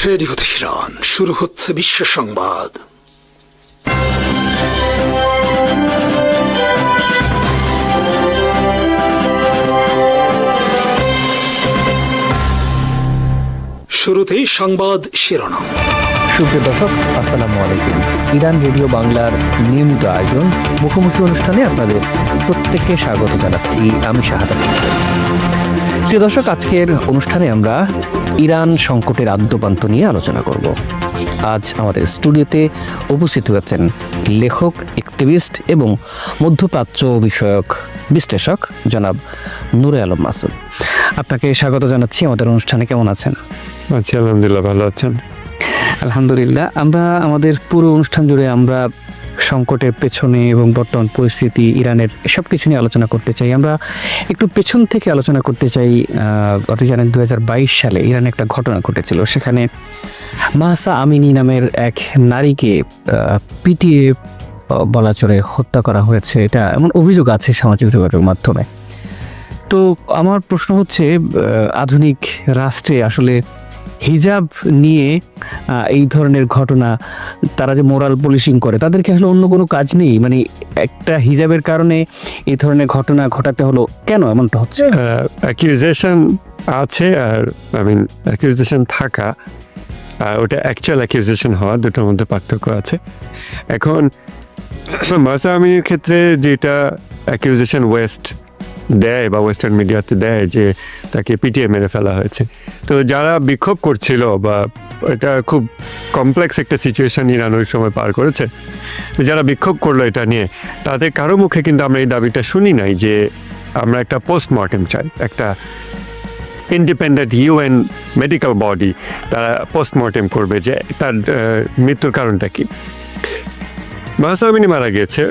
Radio Tehran, শুরু হচ্ছে বিশ্ব সংবাদ। শুরুতেই সংবাদ শিরোনাম। সুপ্রিয় দর্শক, আসসালামু আলাইকুম। ইরান রেডিও বাংলার নিয়মিত আয়োজন মুখোমুখি অনুষ্ঠানে আপনাদের প্রত্যেককে স্বাগত জানাচ্ছি। আমি শাহাদাত হোসেন। প্রিয় দর্শক, আজকের অনুষ্ঠানে আমরা ইরান সংকটের আদ্যপান্ত নিয়ে আলোচনা করব। আজ আমাদের স্টুডিওতে উপস্থিত হয়েছেন লেখক, অ্যাক্টিভিস্ট এবং মধ্যপ্রাচ্য বিষয়ক বিশ্লেষক জনাব নূরে আলম মাসুদ। আপনাকে স্বাগত জানাচ্ছি আমাদের অনুষ্ঠানে। কেমন আছেন? আচ্ছা, আলহামদুলিল্লাহ, ভালো আছেন? আলহামদুলিল্লাহ। আমরা আমাদের পুরো অনুষ্ঠান জুড়ে আমরা সংকটের পেছনে এবং বর্তমান পরিস্থিতি, ইরানের সব কিছু নিয়ে আলোচনা করতে চাই। আমরা একটু পেছন থেকে আলোচনা করতে চাই। আপনি জানেন 2022 সালে ইরানে একটা ঘটনা ঘটেছিল। সেখানে মাহসা আমিনী নামের এক নারীকে পিটিয়ে বলা চলে হত্যা করা হয়েছে, এটা এমন অভিযোগ আছে সামাজিক যোগাযোগ মাধ্যমে। তো আমার প্রশ্ন হচ্ছে, আধুনিক রাষ্ট্রে আসলে হিজাব নিয়ে এই ধরনের ঘটনা, তারা যে মোরাল পুলিশিং করে, তাদেরকে আসলে অন্য কোনো কাজ নেই? মানে একটা হিজাবের কারণে এই ধরনের ঘটনা ঘটাতে হলো কেন? এমনটা হচ্ছে অ্যাকিউজেশন আছে, আর অ্যাকিউজেশন থাকা আর ওটা অ্যাকচুয়াল অ্যাকিউজেশন হওয়া, দুটোর মধ্যে পার্থক্য আছে। এখন মাহসা আমিনীর ক্ষেত্রে যেটা অ্যাকিউজেশন ওয়েস্ট দেয় বা ওয়েস্টার্ন মিডিয়াতে দেয় যে তাকে পিটিয়ে মেরে ফেলা হয়েছে, তো যারা বিক্ষোভ করছিল, বা এটা খুব কমপ্লেক্স একটা সিচুয়েশন ইরান ওই সময় পার করেছে, তো যারা বিক্ষোভ করলো এটা নিয়ে, তাদের কারো মুখে কিন্তু আমরা এই দাবিটা শুনি নাই যে আমরা একটা পোস্টমর্টেম চাই, একটা ইন্ডিপেন্ডেন্ট ইউএন মেডিকেল বডি তারা পোস্টমর্টেম করবে যে তার মৃত্যুর কারণটা কি। মাহসা আমিনী মারা গিয়েছে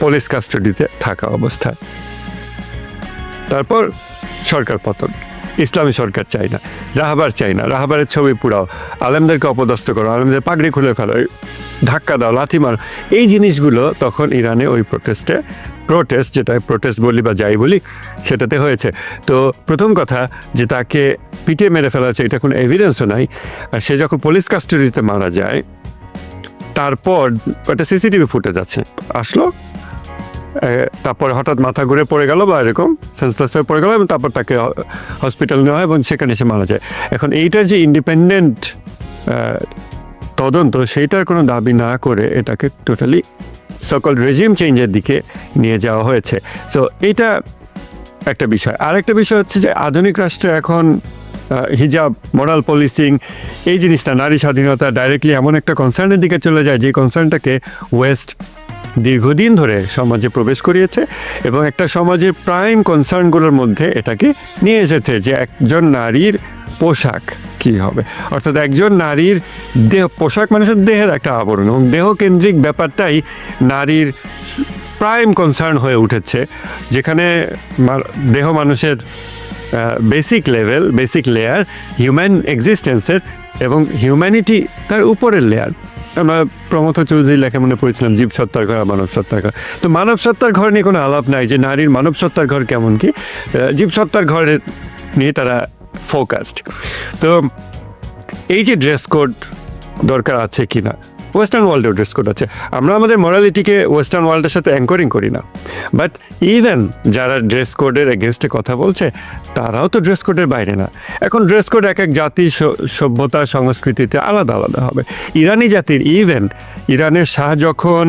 পুলিশ কাস্টাডিতে থাকা অবস্থায়। তারপর সরকার পতন, ইসলামী সরকার চাই না, রাহাবার চাই না, রাহাবারের ছবি পুরাও, আলেমদেরকে অপদস্থ করো, আলেমদের পাগড়ি খুলে ফেলো, ধাক্কা দাও, লাথি মারো, এই জিনিসগুলো তখন ইরানে ওই প্রোটেস্ট, যেটা প্রোটেস্ট বলি বা যাই বলি, সেটাতে হয়েছে। তো প্রথম কথা যে তাকে পিটিয়ে মেরে ফেলা হয়েছে, এটা কোনো এভিডেন্সও নাই। আর সে যখন পুলিশ কাস্টাডিতে মারা যায়, তারপর একটা সিসিটিভি ফুটেজ আসলো, তারপর হঠাৎ মাথা ঘুরে পড়ে গেল বা এরকম সেন্সলেস হয়ে পড়ে গেল, এবং তারপর তাকে হসপিটাল নেওয়া হয় এবং সেখানে এসে মারা যায়। এখন এইটার যে ইন্ডিপেন্ডেন্ট তদন্ত, সেইটার কোনো দাবি না করে এটাকে টোটালি সকল রেজিম চেঞ্জের দিকে নিয়ে যাওয়া হয়েছে। সো এইটা একটা বিষয়। আর একটা বিষয় হচ্ছে যে আধুনিক রাষ্ট্রে এখন হিজাব, মোরাল পলিসিং, এই জিনিসটা, নারী স্বাধীনতা ডাইরেক্টলি এমন একটা কনসার্নের দিকে চলে যায়, যে কনসার্নটাকে ওয়েস্ট দীর্ঘদিন ধরে সমাজে প্রবেশ করিয়েছে এবং একটা সমাজের প্রাইম কনসার্নগুলোর মধ্যে এটাকে নিয়ে এসেছে যে একজন নারীর পোশাক কী হবে, অর্থাৎ একজন নারীর পোশাক মানুষের দেহের একটা আবরণ, এবং দেহকেন্দ্রিক ব্যাপারটাই নারীর প্রাইম কনসার্ন হয়ে উঠেছে, যেখানে দেহ মানুষের বেসিক লেয়ার হিউম্যান এক্সিস্টেন্সের, এবং হিউম্যানিটি তার উপরের লেয়ার। আমরা প্রমথ চৌধুরী লেখা মনে পড়েছিলাম জীব সত্তার ঘর, মানব সত্তার ঘর। তো মানব সত্তার ঘর নিয়ে কোনো আলাপ নাই যে নারীর মানব সত্তার ঘর কেমন কি, জীব সত্তার ঘরের নিয়ে তারা ফোকাসড। তো এই যে ড্রেস কোড দরকার আছে কি না, ওয়েস্টার্ন ওয়ার্ল্ডেও ড্রেস কোড আছে। আমরা আমাদের মরালিটিকে ওয়েস্টার্ন ওয়ার্ল্ডের সাথে অ্যাঙ্করিং করি না, বাট ইভেন যারা ড্রেস কোডের এগেনস্টে কথা বলছে, তারাও তো ড্রেস কোডের বাইরে না। এখন ড্রেস কোড এক এক জাতি, সভ্যতা, সংস্কৃতিতে আলাদা আলাদা হবে। ইরানি জাতির, ইভেন ইরানের শাহ যখন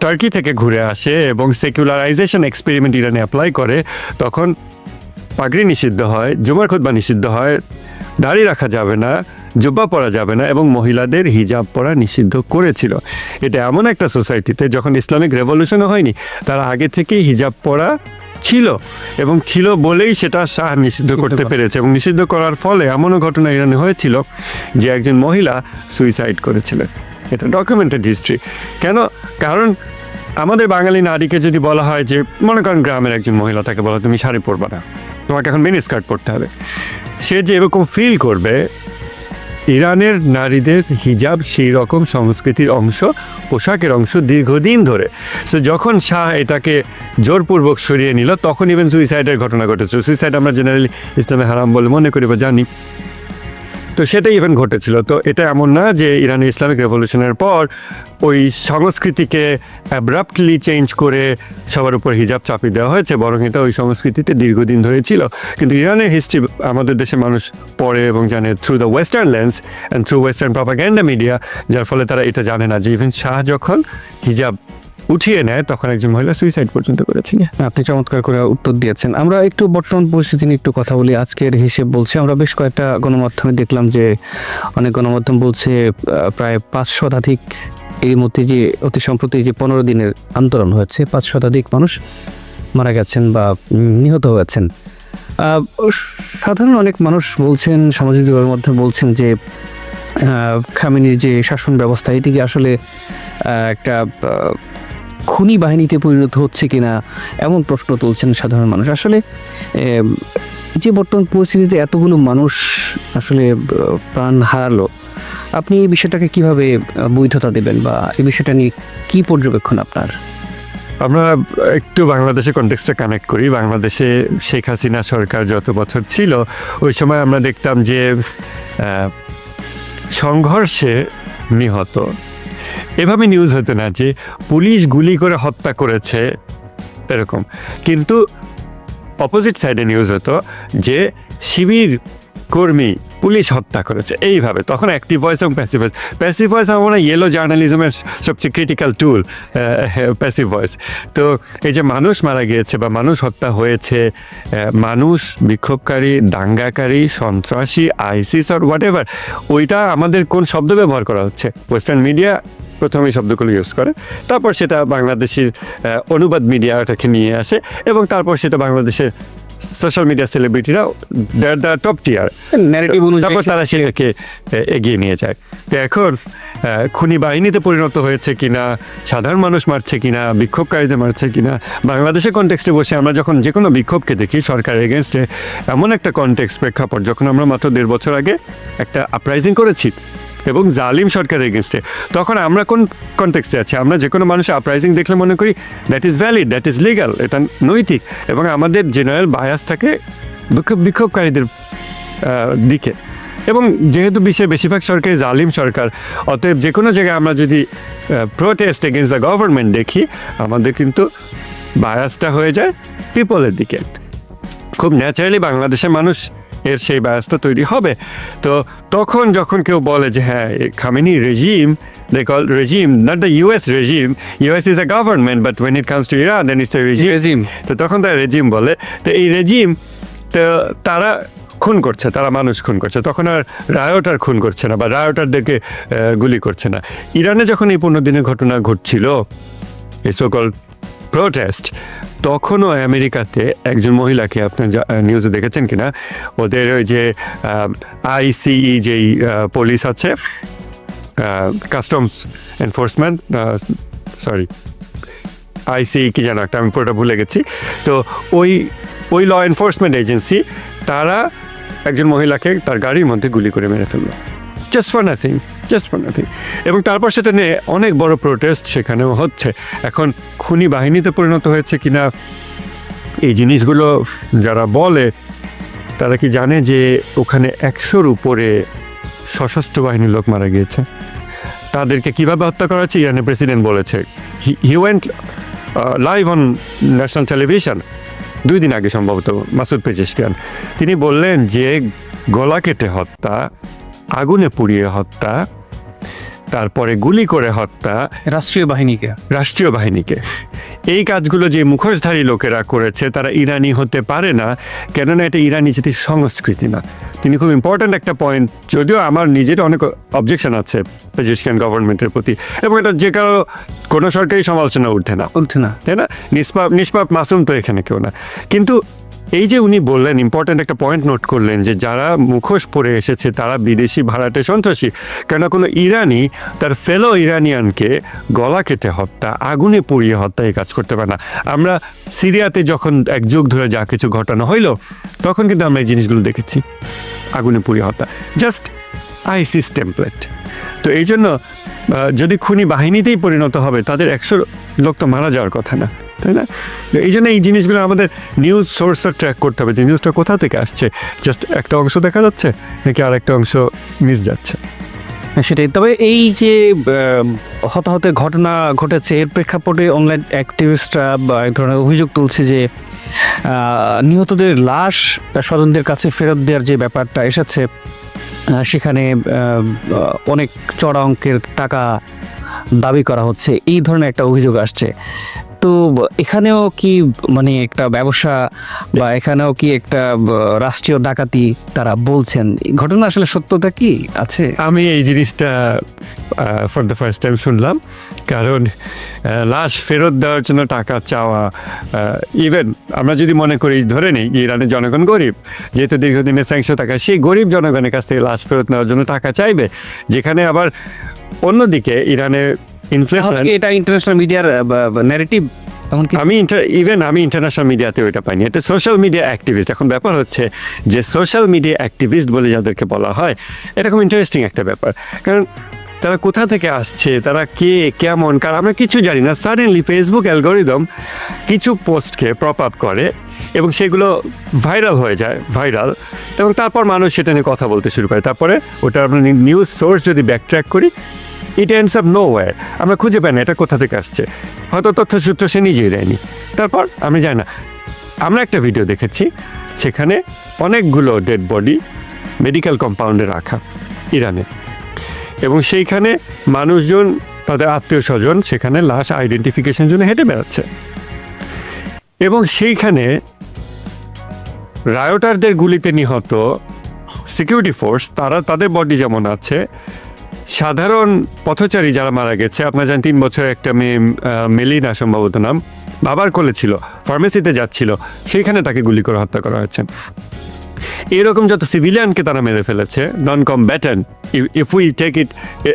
টার্কি থেকে ঘুরে আসে এবং সেকুলারাইজেশন এক্সপেরিমেন্ট ইরানে অ্যাপ্লাই করে, তখন পাগড়ি নিষিদ্ধ হয়, জুমার খুতবা নিষিদ্ধ হয়, দাড়ি রাখা যাবে না, জুব্বা পরা যাবে না, এবং মহিলাদের হিজাব পরা নিষিদ্ধ করেছিল। এটা এমন একটা সোসাইটিতে, যখন ইসলামিক রেভলিউশনও হয়নি, তারা আগে থেকেই হিজাব পরা ছিল, এবং ছিল বলেই সেটা শাহ নিষিদ্ধ করতে পেরেছে। এবং নিষিদ্ধ করার ফলে এমনও ঘটনা ইরানে হয়েছিল যে একজন মহিলা সুইসাইড করেছিলেন। এটা ডকুমেন্টেড হিস্ট্রি। কেন? কারণ আমাদের বাঙালি নারীকে যদি বলা হয় যে, মনে করেন গ্রামের একজন মহিলা, তাকে বলা তুমি শাড়ি পরবা না, তোমাকে এখন মিনি স্কার্ট পরতে হবে, সে যে এরকম ফিল করবে, ইরানের নারীদের হিজাব সেই রকম সংস্কৃতির অংশ, পোশাকের অংশ দীর্ঘদিন ধরে। সো যখন শাহ এটাকে জোরপূর্বক সরিয়ে নিল, তখন ইভেন সুইসাইডের ঘটনা ঘটেছে। সুইসাইড আমরা জেনারেলি ইসলামে হারাম বলে মনে করি বা জানি, তো সেটা ইভেন ঘটেছিল। তো এটা এমন না যে ইরানের ইসলামিক রেভলিউশনের পর ওই সংস্কৃতিকে অ্যাব্রাপ্টলি চেঞ্জ করে সবার উপর হিজাব চাপিয়ে দেওয়া হয়েছে, বরং এটা ওই সংস্কৃতিতে দীর্ঘদিন ধরে ছিল। কিন্তু ইরানের হিস্ট্রি আমাদের দেশের মানুষ পড়ে এবং জানে through the western lens and through western propaganda media, যার ফলে তারা এটা জানে না যে ইভেন শাহ যখন হিজাব উঠিয়ে নেয় তখন একজন মহিলা সুইসাইড পর্যন্ত করেছেন। আপনি চমৎকার করে উত্তর দিয়েছেন। আমরা একটু বর্তমান পরিস্থিতি নিয়ে একটু কথা বলি। আজকের হিসেব বলছে, আমরা বেশ কয়েকটা গণমাধ্যমে দেখলাম যে অনেক গণমাধ্যম বলছে প্রায় 5 শতাধিক, এর মধ্যে যে অতি সম্প্রতি যে 15 দিনের আন্দোলন হয়েছে 5 শতাধিক মানুষ মারা গেছেন বা নিহত হয়েছেন। সাধারণ অনেক মানুষ বলছেন, সামাজিক যোগাযোগের মধ্যে বলছেন যে খামেনির যে শাসন ব্যবস্থা এটিকে আসলে একটা খুনি বাহিনীতে পরিণত হচ্ছে কিনা এমন প্রশ্ন তুলছেন সাধারণ মানুষ। আসলে যে বর্তমান পরিস্থিতিতে এতগুলো মানুষ আসলে প্রাণ হারালো, আপনি এই বিষয়টাকে কিভাবে বৈধতা দেবেন বা এই বিষয়টা নিয়ে কি পর্যবেক্ষণ আপনার? আমরা একটু বাংলাদেশের কনটেক্সটে কানেক্ট করি। বাংলাদেশে শেখ হাসিনা সরকার যত বছর ছিল ওই সময় আমরা দেখতাম যে সংঘর্ষে নিহত এভাবে নিউজ হতো না যে পুলিশ গুলি করে হত্যা করেছে এরকম, কিন্তু অপোজিট সাইডে নিউজ হতো যে শিবির কর্মী পুলিশ হত্যা করেছে এইভাবে। তখন অ্যাক্টিভ ভয়েস এবং প্যাসিভ ভয়েস, প্যাসিভ ভয়েস আমার মনে হয় ইয়েলো জার্নালিজমের সবচেয়ে ক্রিটিক্যাল টুল প্যাসিভ ভয়েস। তো এই যে মানুষ মারা গিয়েছে বা মানুষ হত্যা হয়েছে, মানুষ বিক্ষোভকারী, দাঙ্গাকারী, সন্ত্রাসী, আইসিস অর হোয়াট এভার, ওইটা আমাদের কোন শব্দ ব্যবহার করা হচ্ছে? ওয়েস্টার্ন মিডিয়া প্রথমে শব্দগুলো ইউজ করে, তারপর সেটা বাংলাদেশের অনুবাদ মিডিয়া ওটাকে নিয়ে আসে এবং তারপর সেটা বাংলাদেশের সোশ্যাল মিডিয়া সেলিব্রিটিরা দ্য টপ টিয়ার ন্যারেটিভ অনুযায়ী তারপর তারা সেটাকে এগিয়ে নিয়ে যায়। তো এখন খুনি বাহিনীতে পরিণত হয়েছে কিনা, সাধারণ মানুষ মারছে কিনা, বিক্ষোভকারীদের মারছে কিনা, বাংলাদেশের কনটেক্সটে বসে আমরা যখন যে কোনো বিক্ষোভকে দেখি সরকারের এগেনস্টে, এমন একটা কনটেক্সট প্রেক্ষাপট যখন আমরা মাত্র 1.5 বছর আগে একটা আপরাইজিং করেছি এবং জালিম সরকারের এগেনস্টে, তখন আমরা কোন কনটেক্সটে আছি? আমরা যে কোনো মানুষের আপরাইজিং দেখলে মনে করি that is valid, that is legal, এটা নৈতিক, এবং আমাদের জেনারেল বায়াস থাকে বিক্ষোভকারীদের দিকে। এবং যেহেতু বিশ্বের বেশিরভাগ সরকারি জালিম সরকার, অতএব যে কোনো জায়গায় আমরা যদি প্রোটেস্ট এগেনস্ট দ্য গভর্নমেন্ট দেখি, আমাদের কিন্তু বায়াসটা হয়ে যায় পিপলের দিকে। খুব ন্যাচারালি বাংলাদেশের মানুষ এর সেই বায়াসটা তৈরি হবে। তো তখন যখন কেউ বলে যে হ্যাঁ Khamenei regime, they call regime, not the US regime, US is a government, but when it comes to Iran then it's a regime. তো তখন তারা রেজিম বলে। তো এই রেজিম তো তারা খুন করছে, তারা মানুষ খুন করছে, তখন আর রায়োটার খুন করছে না বা রায়োটারদেরকে গুলি করছে না। ইরানে যখন এই 15 দিনের ঘটনা ঘটছিল, এই সকল প্রোটেস্ট, তখনও আমেরিকাতে একজন মহিলাকে, আপনার নিউজে দেখেছেন কিনা, ওদের ওই যে আইসিই যেই পুলিশ আছে, কাস্টমস এনফোর্সমেন্ট, সরি আইসিই কি যেন একটা, আমি পুরোটা ভুলে গেছি। তো ওই ল এনফোর্সমেন্ট এজেন্সি, তারা একজন মহিলাকে তার গাড়ির মধ্যে গুলি করে মেরে ফেললো, জাস্ট ফর নাথিং। এবং তারপর সেটা নিয়ে অনেক বড় প্রোটেস্ট সেখানেও হচ্ছে। এখন খুনি বাহিনীতে পরিণত হয়েছে কিনা এই জিনিসগুলো যারা বলে, তারা কি জানে যে ওখানে 100-র উপরে সশস্ত্র বাহিনীর লোক মারা গিয়েছে? তাদেরকে কিভাবে হত্যা করা হচ্ছে ইরানের প্রেসিডেন্ট বলেছে। He went live on national television 2 দিন আগে, সম্ভবত মাসুদ পেজেশকিয়ান, তিনি বললেন যে গলা কেটে হত্যা, আগুনে পুড়িয়ে হত্যা, তারপরে গুলি করে হত্যা রাষ্ট্রীয় বাহিনীকে। এই কাজগুলো যে মুখোশধারী লোকেরা করেছে, তারা ইরানি হতে পারে না, কেননা এটা ইরানি জাতির সংস্কৃতি না। তিনি খুব ইম্পর্ট্যান্ট একটা পয়েন্ট, যদিও আমার নিজের অনেক অবজেকশন আছে পেজেশকিয়ান গভর্নমেন্টের প্রতি, এবং এটা যে কারো কোনো সরকারি সমালোচনা উঠে না, তাই না? নিষ্পাপ মাসুম তো এখানে কেউ না। কিন্তু এই যে উনি বললেন, ইম্পর্ট্যান্ট একটা পয়েন্ট নোট করলেন যে যারা মুখোশ পরে এসেছে তারা বিদেশি ভাড়াটে সন্ত্রাসী, কেন কোনো ইরানি তার ফেলো ইরানিয়ানকে গলা কেটে হত্যা, আগুনে পুড়িয়ে হত্যা এই কাজ করতে পারে না। আমরা সিরিয়াতে যখন 1 যুগ ধরে যা কিছু ঘটানো হইলো, তখন কিন্তু আমরা এই জিনিসগুলো দেখেছি, আগুনে পুড়িয়ে হত্যা, জাস্ট আইসিস টেমপ্লেট। তো এই জন্য যদি খুনি বাহিনীতেই পরিণত হবে, তাদের 100 লোক তো মারা যাওয়ার কথা না। তাই না? তো এই জন্য এই জিনিসগুলো আমাদের নিউজ সোর্সটা ট্র্যাক করতে হবে যে নিউজটা কোথা থেকে আসছে, জাস্ট একটা অংশ দেখা যাচ্ছে নাকি আর একটা অংশ মিস যাচ্ছে। সেটাই। তবে এই যে হতাহতের ঘটনা ঘটেছে এর প্রেক্ষাপটে অনলাইন অ্যাক্টিভিস্টরা এক ধরনের অভিযোগ তুলছে যে নিহতদের লাশ স্বজনদের কাছে ফেরত দেওয়ার যে ব্যাপারটা এসেছে সেখানে অনেক চড়া অঙ্কের টাকা দাবি করা হচ্ছে, এই ধরনের একটা অভিযোগ আসছে। তো এখানেও কি মানে একটা ব্যবসা বা এখানেও কি একটা রাষ্ট্রীয় ডাকাতি তারা বলছেন, ঘটনা আসলে সত্যতা কি আছে? আমি এই জিনিসটা ফর দ্য ফার্স্ট টাইম শুনলাম, কারণ লাশ ফেরত দেওয়ার জন্য টাকা চাওয়া, ইভেন আমরা যদি মনে করি ধরে নিই যে ইরানের জনগণ গরিব, যেহেতু দীর্ঘদিনের স্যাংশন টাকা, সেই গরিব জনগণের কাছ থেকে লাশ ফেরত নেওয়ার জন্য টাকা চাইবে, যেখানে আবার অন্যদিকে ইরানের ইনফ্লেশন, এটা ইন্টারন্যাশনাল মিডিয়ার ন্যারেটিভ এমনকি আমি ইন্টারন্যাশনাল মিডিয়াতে ওইটা পাইনি, এটা সোশ্যাল মিডিয়া অ্যাক্টিভিস্ট। এখন ব্যাপার হচ্ছে যে সোশ্যাল মিডিয়া অ্যাক্টিভিস্ট বলে যাদেরকে বলা হয়, এটা খুব ইন্টারেস্টিং একটা ব্যাপার, কারণ তারা কোথা থেকে আসছে, তারা কে কেমন, কারণ আমরা কিছু জানি না। সাডেনলি ফেসবুক অ্যালগোরিদম কিছু পোস্টকে প্রপ আপ করে এবং সেগুলো ভাইরাল হয়ে যায়, এবং তারপর মানুষ সেটা নিয়ে কথা বলতে শুরু করে। তারপরে ওটা আমরা নিউজ সোর্স যদি ব্যাকট্র্যাক করি, ইট এন্ডস আপ নোওয়্যার, আমরা খুঁজে পাই না এটা কোথা থেকে আসছে, হয়তো তথ্যসূত্র সে নিজেই দেয়নি। তারপর আমি জানি না, আমরা একটা ভিডিও দেখেছি সেখানে অনেকগুলো ডেড বডি মেডিকেল কম্পাউন্ডে রাখা ইরানে, এবং সেইখানে মানুষজন তাদের আত্মীয় স্বজন সেখানে লাশ আইডেন্টিফিকেশনের জন্য হেঁটে বেড়াচ্ছে, এবং সেইখানে রায়োটারদের গুলিতে নিহত সিকিউরিটি ফোর্স তারা তাদের বডি যেমন আছে, সাধারণ পথচারী যারা মারা গেছে, আপনার জানেন 3 বছরের একটা মেয়ে মেলিনা সম্ভবত নাম, বাবার কোলে ছিল, ফার্মেসিতে যাচ্ছিল, সেইখানে তাকে গুলি করে হত্যা করা হয়েছে। এরকম যত সিভিলিয়ানকে তারা মেরে ফেলেছে, non combatant, if we take it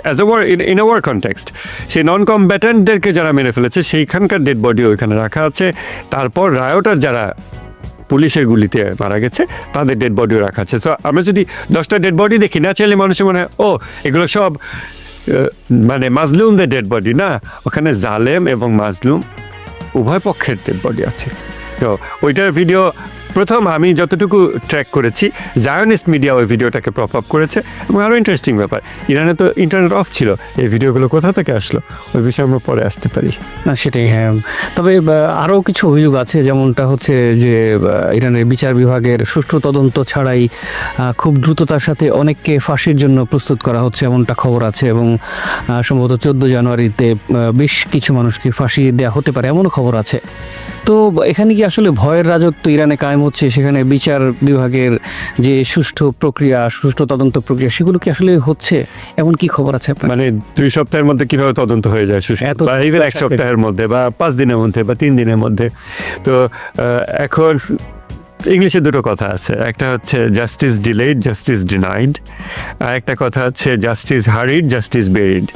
as a war in a war context, সেই নন কমব্যাটেন্টদেরকে যারা মেরে ফেলেছে সেইখানকার ডেড বডি ওইখানে রাখা আছে। তারপর রায়োটার যারা পুলিশের গুলিতে মারা গেছে তাদের ডেড বডিও রাখা আছে। সো আমরা যদি 10টা ডেড বডি দেখি, ন্যাচারালি মানুষের মনে হয় ও এগুলো সব মানে মাজলুমদের ডেড বডি, না, ওখানে জালেম এবং মাজলুম উভয় পক্ষের ডেড বডি আছে। তো ওইটার ভিডিও প্রথম আমি যতটুকু ট্র্যাক করেছি, জায়নিস্ট মিডিয়া ওই ভিডিওটাকে প্রপ আপ করেছে। এবং আরও ইন্টারেস্টিং ব্যাপার, ইরানে তো ইন্টারনেট অফ ছিল, এই ভিডিওগুলো কোথা থেকে আসলো ওই বিষয়ে আমরা পরে আসতে পারি। না সেটাই, হ্যাঁ। তবে আরও কিছু অভিযোগ আছে, যেমনটা হচ্ছে যে ইরানের বিচার বিভাগের সুষ্ঠু তদন্ত ছাড়াই খুব দ্রুততার সাথে অনেককে ফাঁসির জন্য প্রস্তুত করা হচ্ছে, এমনটা খবর আছে। এবং সম্ভবত 14 জানুয়ারিতে বেশ কিছু মানুষকে ফাঁসি দেওয়া হতে পারে এমনও খবর আছে। তো এখানে কি আসলে ভয়ের রাজত্ব ইরানে কায়েম হচ্ছে? সেখানে বিচার বিভাগের যে সুষ্ঠু প্রক্রিয়া, সুষ্ঠু তদন্ত প্রক্রিয়া, সেগুলো কি আসলে হচ্ছে? এমন কি খবর আছে আপনার? মানে 2 সপ্তাহের মধ্যে কিভাবে তদন্ত হয়ে যায়, বা ইভেন 1 সপ্তাহের মধ্যে বা 5 দিনের মধ্যে বা 3 দিনের মধ্যে। তো এখন ইংলিশে দুটো কথা আছে, একটা হচ্ছে জাস্টিস ডিলেড, জাস্টিস ডিনাইড, আর একটা কথা হচ্ছে জাস্টিস হারিড, জাস্টিস বেরিড।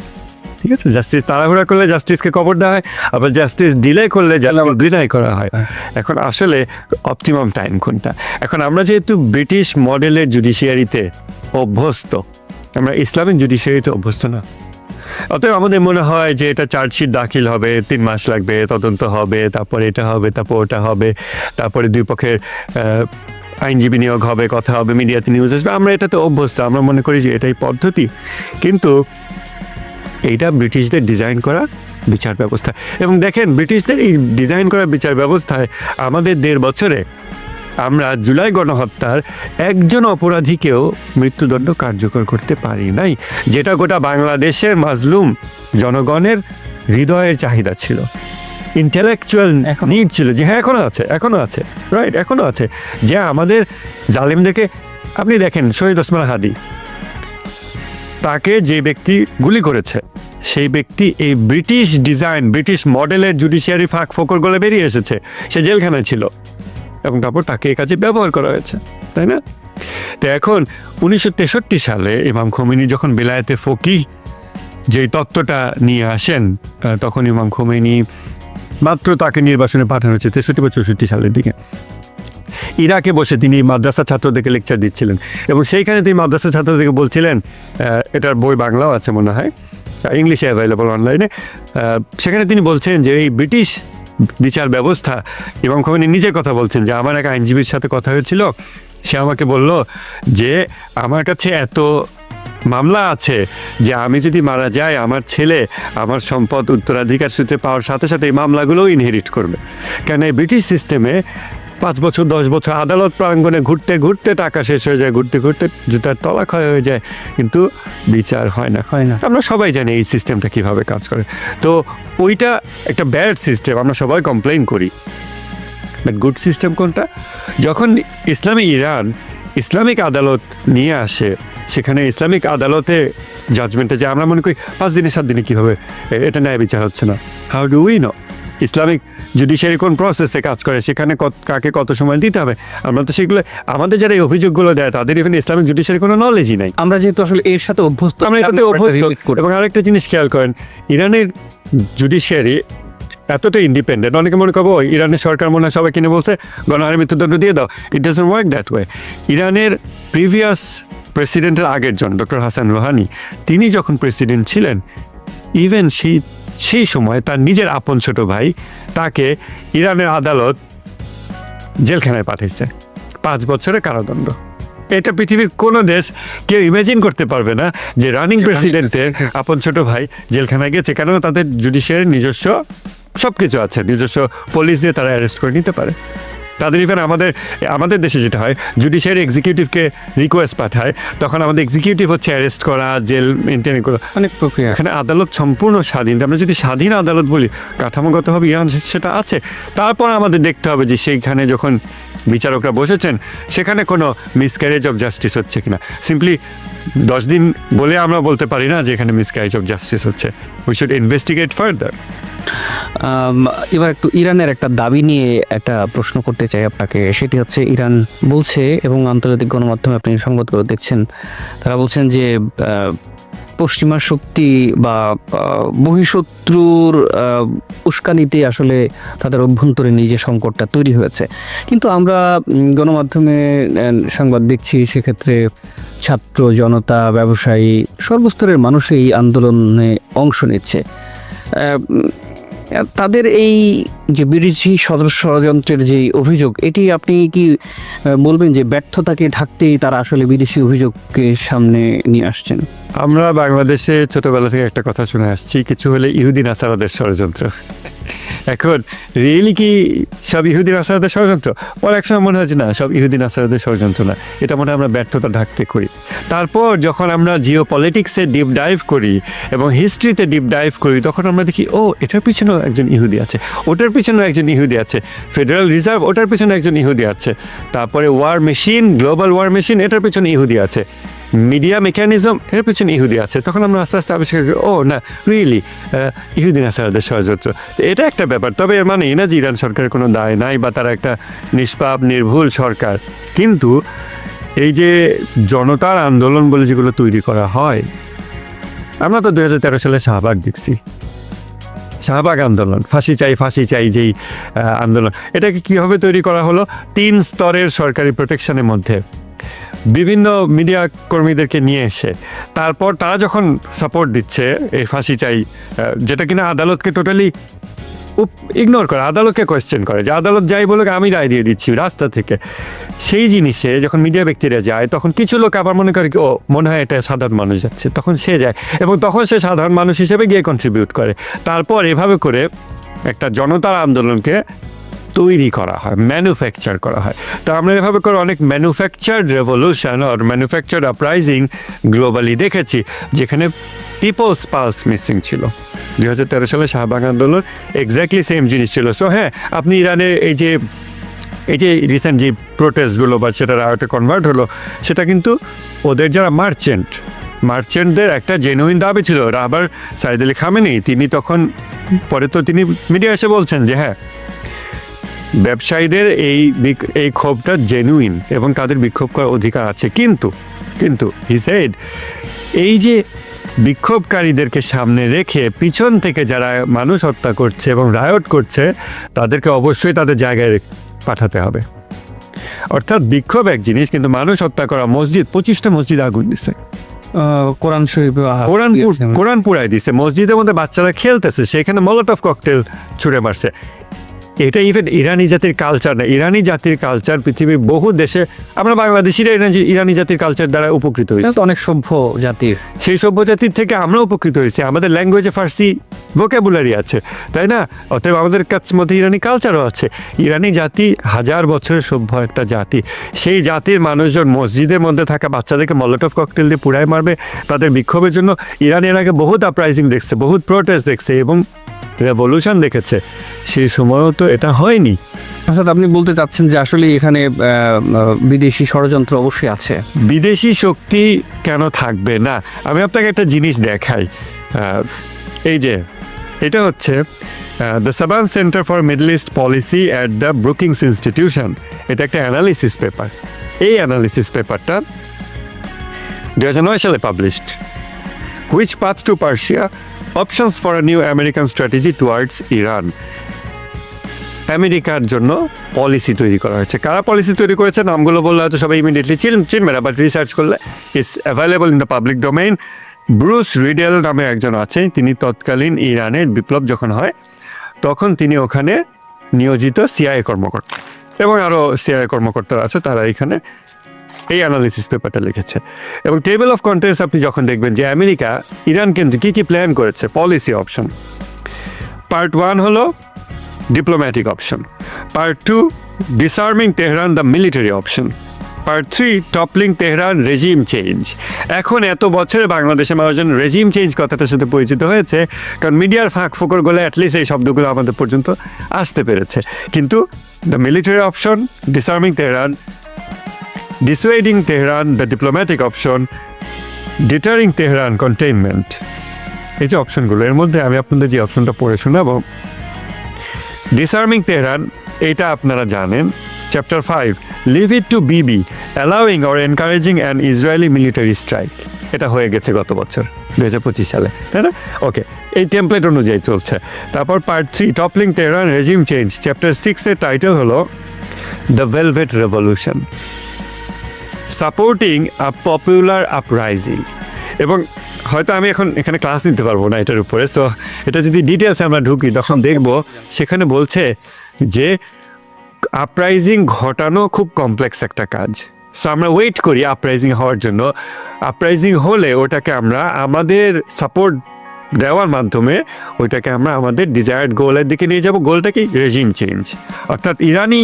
ঠিক আছে, জাস্টিস তাড়াহুড়া করলে জাস্টিসকে কবর দেওয়া হয়, আবার জাস্টিস ডিলে করলে জাস্টিস ডিনাই করা হয়। এখন আসলে অপটিমাম টাইম কোনটা? এখন আমরা যেহেতু ব্রিটিশ মডেলের জুডিশিয়ারিতে অভ্যস্ত, আমরা ইসলামিক জুডিশিয়ারিতে অভ্যস্ত না, অতএব আমাদের মনে হয় যে এটা চার্জশিট দাখিল হবে, 3 মাস লাগবে, তদন্ত হবে, তারপরে এটা হবে, তারপর ওটা হবে, তারপরে 2 পক্ষের আইনজীবী নিয়োগ হবে, কথা হবে, মিডিয়াতে নিউজ আসবে, আমরা এটাতে অভ্যস্ত, আমরা মনে করি যে এটাই পদ্ধতি। কিন্তু এইটা ব্রিটিশদের ডিজাইন করা বিচার ব্যবস্থা, এবং দেখেন ব্রিটিশদের এই ডিজাইন করা বিচার ব্যবস্থায় আমাদের 1.5 বছরে আমরা জুলাই গণহত্যার একজন অপরাধীকেও মৃত্যুদণ্ড কার্যকর করতে পারি নাই, যেটা গোটা বাংলাদেশের মাজলুম জনগণের হৃদয়ের চাহিদা ছিল, ইন্টেলেকচুয়াল নিড ছিল, যে হ্যাঁ এখনো আছে রাইট, এখনো আছে, যে আমাদের জালিমদেরকে, আপনি দেখেন শহীদ ওসমান হাদি, তাকে যে ব্যক্তি গুলি করেছে সেই ব্যক্তি এই ব্রিটিশ ডিজাইন, ব্রিটিশ মডেলের জুডিশিয়ারি ফাঁক ফোকর গলে বেরিয়ে এসেছে, সে জেলখানায় ছিল, এবং তারপর তাকে এই কাজে ব্যবহার করা হয়েছে, তাই না? তো এখন 1963 সালে ইমাম খোমেনি যখন বেলায়েতে ফকিহ যে তত্ত্বটা নিয়ে আসেন, তখন ইমাম খোমেনি মাত্র তাকে নির্বাসনে পাঠানো হয়েছে 63 বা 64 সালের দিকে। ইরাকে বসে তিনি মাদ্রাসা ছাত্রদেরকে লেকচার দিচ্ছিলেন, এবং সেইখানে তিনি মাদ্রাসা ছাত্রদেরকে বলছিলেন, এটার বই বাংলাও আছে মনে হয়, ইংলিশে অ্যাভেলেবল অনলাইনে, সেখানে তিনি বলছেন যে এই ব্রিটিশ বিচার ব্যবস্থা, ইমাম খোমেনি নিজে কথা বলছেন যে আমার এক আইনজীবীর সাথে কথা হয়েছিল, সে আমাকে বলল যে আমার কাছে এত মামলা আছে যে আমি যদি মারা যাই আমার ছেলে আমার সম্পদ উত্তরাধিকার সূত্রে পাওয়ার সাথে সাথে এই মামলাগুলোও ইনহেরিট করবে। কেন এই ব্রিটিশ সিস্টেমে 5 বছর 10 বছর আদালত প্রাঙ্গণে ঘুরতে ঘুরতে টাকা শেষ হয়ে যায়, ঘুরতে ঘুরতে জুতার তলা ক্ষয় হয়ে যায়, কিন্তু বিচার হয় না। আমরা সবাই জানি এই সিস্টেমটা কিভাবে কাজ করে। তো ওইটা একটা ব্যাড সিস্টেম, আমরা সবাই কমপ্লেইন করি। বাট গুড সিস্টেম কোনটা? যখন ইসলামী ইরান ইসলামিক আদালত নিয়ে আসে, সেখানে ইসলামিক আদালতে জাজমেন্টে যে আমরা মনে করি 5 দিনে 7 দিনে কীভাবে এটা ন্যায় বিচার হচ্ছে না। How do we know Islamic judiciary কোন প্রসেসে কাজ করে, সেখানে কাকে কত সময় দিতে হবে? আমরা তো সেগুলো, আমাদের যারা এই অভিযোগগুলো দেয় তাদের ইভেন ইসলামিক জুডিশিয়ারি কোনো নলেজই নাই। আমরা যেহেতু আসলে এর সাথে অভ্যস্ত, আমরা এটাতে অভ্যস্ত। এবং আরেকটা জিনিস খেয়াল করেন, ইরানের জুডিশিয়ারি এতটা ইন্ডিপেন্ডেন্ট, অনেকে মনে করবো ইরানের সরকার মনে হয় সবাই কিনে বলছে গণহারে মৃত্যুদণ্ড দিয়ে দাও। It doesn't work that way. ইরানের প্রিভিয়াস প্রেসিডেন্টের আগের জন ডক্টর হাসান রুহানি, তিনি যখন প্রেসিডেন্ট ছিলেন, ইভেন সেই সময় তার নিজের আপন ছোট ভাই তাকে ইরানের আদালত জেলখানায় পাঠিয়েছে, 5 বছরের কারাদণ্ড। এটা পৃথিবীর কোনো দেশ কেউ ইমাজিন করতে পারবে না যে রানিং প্রেসিডেন্টের আপন ছোট ভাই জেলখানায় গেছে, কেননা তাদের জুডিশিয়ারির নিজস্ব সব কিছু আছে, নিজস্ব পুলিশ দিয়ে তারা অ্যারেস্ট করে নিতে পারে। তাদের ইভেন আমাদের দেশে যেটা হয়, জুডিশিয়ারি এক্সিকিউটিভকে রিকোয়েস্ট পাঠায়, তখন আমাদের এক্সিকিউটিভ হচ্ছে অ্যারেস্ট করা, জেল মেনটেন করা, অনেক প্রক্রিয়া। এখানে আদালত সম্পূর্ণ স্বাধীন। আমরা যদি স্বাধীন আদালত বলি, কাঠামোগতভাবে ইরান সেটা আছে। তারপর আমাদের দেখতে হবে যে সেইখানে যখন বিচারকরা বসেছেন সেখানে কোনো মিসক্যারেজ অফ জাস্টিস হচ্ছে কিনা। সিম্পলি 10 দিন বলে আমরা বলতে পারি না যে এখানে মিসক্যারেজ অফ জাস্টিস হচ্ছে। We should investigate further. এবার একটু ইরানের একটা দাবি নিয়ে একটা প্রশ্ন করতে চাই আপনাকে। সেটি হচ্ছে, ইরান বলছে, এবং আন্তর্জাতিক গণমাধ্যমে আপনি সংবাদগুলো দেখছেন, তারা বলছেন যে পশ্চিমা শক্তি বা বহিঃশত্রুর উস্কানিতে আসলে তাদের অভ্যন্তরীণ এই যে সংকটটা তৈরি হয়েছে। কিন্তু আমরা গণমাধ্যমে সংবাদ দেখছি, সেক্ষেত্রে ছাত্র জনতা, ব্যবসায়ী, সর্বস্তরের মানুষ এই আন্দোলনে অংশ নিচ্ছে। তাদের এই যে বিরোধী ষড়যন্ত্রের যে অভিযোগ, এটি আপনি কি বলবেন যে ব্যর্থতাকে ঢাকতেই তারা আসলে বিদেশি অভিযোগকে সামনে নিয়ে আসছেন? আমরা বাংলাদেশে ছোটবেলা থেকে একটা কথা শুনে আসছি, কিছু হলে ইহুদি নাসারাদের ষড়যন্ত্র। এখন রিয়েলি কি সব ইহুদি নাসারাদের ষড়যন্ত্র? পরে এক সময় মনে হচ্ছে না, সব ইহুদি নাসারাদের ষড়যন্ত্র না, এটা মনে হয় আমরা ব্যর্থতা ঢাকতে করি। তারপর যখন আমরা জিও পলিটিক্সে ডিপ ডাইভ করি এবং হিস্ট্রিতে ডিপ ডাইভ করি, তখন আমরা দেখি ও এটার পিছনেও একজন ইহুদি আছে, ওটার পিছনেও একজন ইহুদি আছে, ফেডারেল রিজার্ভ ওটার পিছনে একজন ইহুদি আছে, তারপরে war machine, global war machine, এটার পিছনে ইহুদি আছে, মিডিয়া মেকানিজম এর পিছনে ইহুদি আছে। তখন আমরা আস্তে আস্তে আবিষ্কার করি, ও না, রিয়েলি ইহুদি নাসারাদের ষড়যন্ত্র। এটা একটা ব্যাপার। তবে এর মানে এই না যে ইরান সরকারের কোনো দায় নাই বা তারা একটা নিষ্পাপ নির্ভুল সরকার। কিন্তু এই যে জনতার আন্দোলন বলে যেগুলো তৈরি করা হয়, আমরা তো 2013 সালে শাহবাগ দেখছি, শাহবাগ আন্দোলন, ফাঁসি চাই যেই আন্দোলন, এটাকে কীভাবে তৈরি করা হলো? 3 স্তরের সরকারি প্রোটেকশনের মধ্যে বিভিন্ন মিডিয়া কর্মীদেরকে নিয়ে এসে, তারপর তারা যখন সাপোর্ট দিচ্ছে এই ফাঁসি চাই, যেটা কিনা আদালতকে টোটালি ইগনোর করে, আদালতকে কোয়েশ্চেন করে যে আদালত যাই বলুক আমি রায় দিয়ে দিচ্ছি রাস্তা থেকে। সেই জিনিসে যখন মিডিয়া ব্যক্তিরা যায়, তখন কিছু লোক আবার মনে করে কি ও মনে হয় এটা সাধারণ মানুষ যাচ্ছে, তখন সে যায় এবং তখন সে সাধারণ মানুষ হিসেবে গিয়ে কন্ট্রিবিউট করে। তারপর এভাবে করে একটা জনতার আন্দোলনকে তৈরি করা হয়, ম্যানুফ্যাকচার করা হয়। তো আমরা এভাবে করে অনেক ম্যানুফ্যাকচার্ড রেভলিউশন আর ম্যানুফ্যাকচার্ড আপরাইজিং গ্লোবালি দেখেছি, যেখানে পিপলস পালস মিসিং ছিল। 2013 সালে শাহবাগ আন্দোলন এক্স্যাক্টলি সেম জিনিস ছিল। সো হ্যাঁ, আপনি ইরানের এই যে রিসেন্ট যে প্রোটেস্টগুলো বা সেটা রায়টে কনভার্ট হলো, সেটা কিন্তু ওদের যারা মার্চেন্টদের একটা জেনুইন দাবি ছিল। রাবার সাইদ আলী খামেনি, তিনি তখন পরে তো তিনি মিডিয়া এসে বলছেন যে হ্যাঁ, ব্যবসায়ীদের এই ক্ষোভটা জেনুইন এবং তাদের বিক্ষোভ করার অধিকার আছে। কিন্তু হি সেড, এই যে বিক্ষোভকারীদেরকে সামনে রেখে পিছন থেকে যারা মানুষ হত্যা করছে এবং রায়ট করছে, তাদেরকে অবশ্যই তাদের জায়গায় পাঠাতে হবে। অর্থাৎ বিক্ষোভ এক জিনিস, কিন্তু মানুষ হত্যা করা, মসজিদ 25টা মসজিদ আগুন দিছে, কোরআন পুড়ায় দিছে, মসজিদের মধ্যে বাচ্চারা খেলতেছে, সেখানে মলোটভ ককটেল ছুঁড়ে মারছে। এটা ইভেন ইরানি জাতির কালচার না, ইরানি জাতির কালচার পৃথিবীর বহু দেশে, আমরা বাংলাদেশিরা ইরানি জাতির কালচার দ্বারা উপকৃত এটা হয়েছি। তো অনেক সভ্য জাতির। সেই সভ্য জাতির থেকে আমরা উপকৃত হয়েছি, আমাদের ল্যাঙ্গুয়েজে ফার্সি ভোকাবুলারি আছে, তাই না? অতএব আমাদের কাছে মধ্যে ইরানি কালচারও আছে। ইরানি জাতি হাজার বছরের সভ্য একটা জাতি। সেই জাতির মানুষজন মসজিদের মধ্যে থাকা বাচ্চাদেরকে মলোটভ ককটেল দিয়ে পুড়ায় মারবে তাদের বিক্ষোভের জন্য। ইরান এর আগে বহুত আপরাইজিং দেখছে, বহুত প্রোটেস্ট দেখছে এবং রেভলিউশন দেখেছে। সেই সময়ও তো এটা হয়নি। আচ্ছা, আপনি বলতে চাচ্ছেন যে আসলে এখানে বিদেশি ষড়যন্ত্র অবশ্যই আছে? বিদেশি শক্তি কেন থাকবে না? আমি আপনাকে একটা জিনিস দেখাই। এই যে এটা হচ্ছে দ্য সাবান centre for middle east policy at the Brookings institution. এটা একটা অ্যানালিসিস পেপার। এই অ্যানালিসিস পেপারটা 2009 সালে published. Which path to Persia, options for a new American strategy towards Iran. আমেরিকার জন্য পলিসি তৈরি করা হয়েছে। কারা পলিসি তৈরি করেছে নামগুলো বললে হয়তো সবাই ইমিডিয়েটলি চিনবে না, বাট রিসার্চ করলে it's available in the public domain. Bruce Riedel নামে একজন আছে, তিনি তৎকালীন ইরানের বিপ্লব যখন হয় তখন তিনি ওখানে নিয়োজিত সিআইএ কর্মকর্তা, এবং আরও সিআইএ কর্মকর্তারা আছে, তারা এখানে এই অ্যানালিসিস পেপারটা লিখেছে। এবং টেবিল অফ কন্টেন্টস আপনি যখন দেখবেন যে আমেরিকা ইরান কিন্তু কী কী প্ল্যান করেছে, পলিসি অপশন। পার্ট 1 হলো diplomatic option, part 2 disarming Tehran the military option, part 3 toppling Tehran regime change. এখন এত বছরে বাংলাদেশের মানুষজন রেজিম চেঞ্জ কথাটার সাথে পরিচিত হয়েছে, কারণ মিডিয়ার ফাঁক ফোকর গলে অ্যাটলিস্ট এই শব্দগুলো আমাদের পর্যন্ত আসতে পেরেছে। কিন্তু the military option, disarming Tehran, dissuading Tehran, the diplomatic option, deterring Tehran, containment, এই যে অপশনগুলো, এর মধ্যে আমি আপনাদের যে অপশনটা পড়ে শোনাবো, ডিসআর্মিং তেহরান, এইটা আপনারা জানেন, chapter 5, leave it two Bibi, allowing or encouraging an Israeli military strike. এটা হয়ে গেছে গত বছর 2025 সালে, তাই না? ওকে, এই টেমপ্লেট অনুযায়ী চলছে। তারপর part 3 toppling Tehran regime change, chapter 6 এর টাইটেল হলো the velvet revolution, supporting a popular uprising. এবং হয়তো আমি এখন এখানে ক্লাস নিতে পারবো না এটার উপরে, সো এটা যদি ডিটেলসে আমরা ঢুকি তখন দেখব সেখানে বলছে যে আপরাইজিং ঘটানো খুব কমপ্লেক্স একটা কাজ। সো আমরা ওয়েট করি আপরাইজিং হওয়ার জন্য। আপরাইজিং হলে ওটাকে আমরা আমাদের সাপোর্ট দেওয়ার মাধ্যমে ওইটাকে আমরা আমাদের ডিজায়ার্ড গোলের দিকে নিয়ে যাব। গোলটা কি? রেজিম চেঞ্জ, অর্থাৎ ইরানি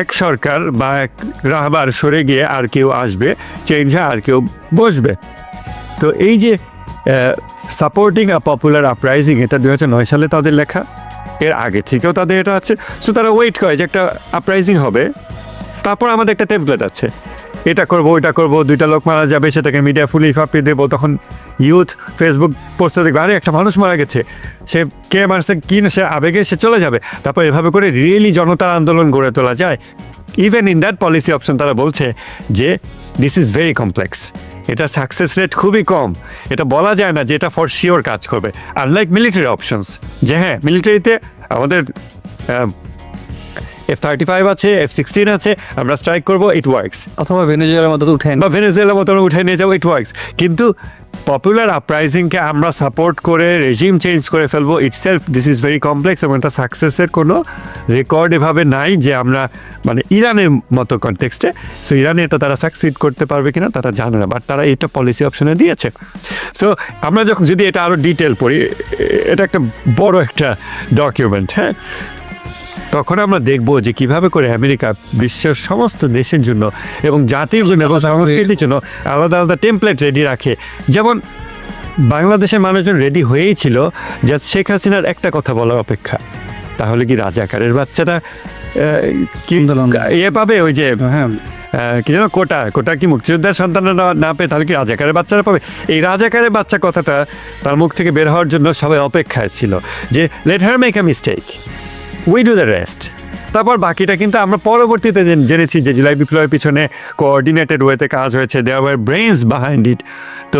এক সরকার বা এক রাহবার সরে গিয়ে আর কেউ আসবে, চেঞ্জ হয়, আর কেউ বসবে। তো এই যে সাপোর্টিং আ পপুলার আপরাইজিং, এটা 2009 সালে তাদের লেখা, এর আগে থেকেও তাদের এটা আছে। সো তারা ওয়েট করে যে একটা আপরাইজিং হবে, তারপর আমাদের একটা টেমপ্লেট আছে, এটা করবো ওইটা করবো, 2টা লোক মারা যাবে, সেটাকে মিডিয়া ফুলি ফাঁপিয়ে দেবো। তখন ইউথ ফেসবুক পোস্টে দেখবে আরে একটা মানুষ মারা গেছে, সে কে মারছে কি না, সে আবেগে সে চলে যাবে। তারপর এভাবে করে রিয়েলি জনতার আন্দোলন গড়ে তোলা যায়। Even in that policy option তারা বলছে যে দিস ইজ ভেরি কমপ্লেক্স, এটা সাকসেস রেট খুবই কম, এটা বলা যায় না যে এটা ফর শিওর কাজ করবে। আনলাইক মিলিটারি অপশনস, যে হ্যাঁ মিলিটারিতে আমাদের F-35 আছে, F-16 আছে, আমরা স্ট্রাইক করবো, ইট ওয়ার্কস। অথবা ভেনেজুয়েলার মতো উঠেন, বা ভেনেজুয়েলার মতো উঠে নিয়ে যাবো, ইট ওয়ার্কস। কিন্তু পপুলার আপরাইজিংকে আমরা সাপোর্ট করে রেজিম চেঞ্জ করে ফেলবো, itself this is very complex, এবং এটা সাকসেসের কোনো রেকর্ড এভাবে নাই যে আমরা মানে ইরানের মতো কনটেক্সটে। সো ইরানে এটা তারা সাকসিড করতে পারবে কিনা তারা জানে না, বাট তারা এটা পলিসি অপশনে দিয়েছে। সো আমরা যখন যদি এটা আরও ডিটেল পড়ি, এটা একটা বড় একটা ডকুমেন্ট, হ্যাঁ, তখন আমরা দেখব যে কিভাবে করে আমেরিকা বিশ্বের সমস্ত দেশের জন্য এবং জাতির জন্য এবং সংস্কৃতির জন্য আলাদা আলাদা টেমপ্লেট রেডি রাখে। যেমন বাংলাদেশের মানুষজন রেডি হয়েই ছিল যে শেখ হাসিনার একটা কথা বলার অপেক্ষা, তাহলে কি রাজাকারের বাচ্চারা কি ইয়ে পাবে, ওই যে কি যেন কোটা কি মুক্তিযোদ্ধার সন্তানরা না পেয়ে তাহলে কি রাজাকারের বাচ্চারা পাবে? এই রাজাকারের বাচ্চা কথাটা তার মুখ থেকে বের হওয়ার জন্য সবাই অপেক্ষায় ছিল যে let her make a mistake, we do the rest. তারপর বাকিটা কিন্তু আমরা পরবর্তীতে জেনেছি যে জুলাই বিপ্লবের পিছনে কোঅর্ডিনেটেড ওয়েতে কাজ হয়েছে, there were brains behind it. তো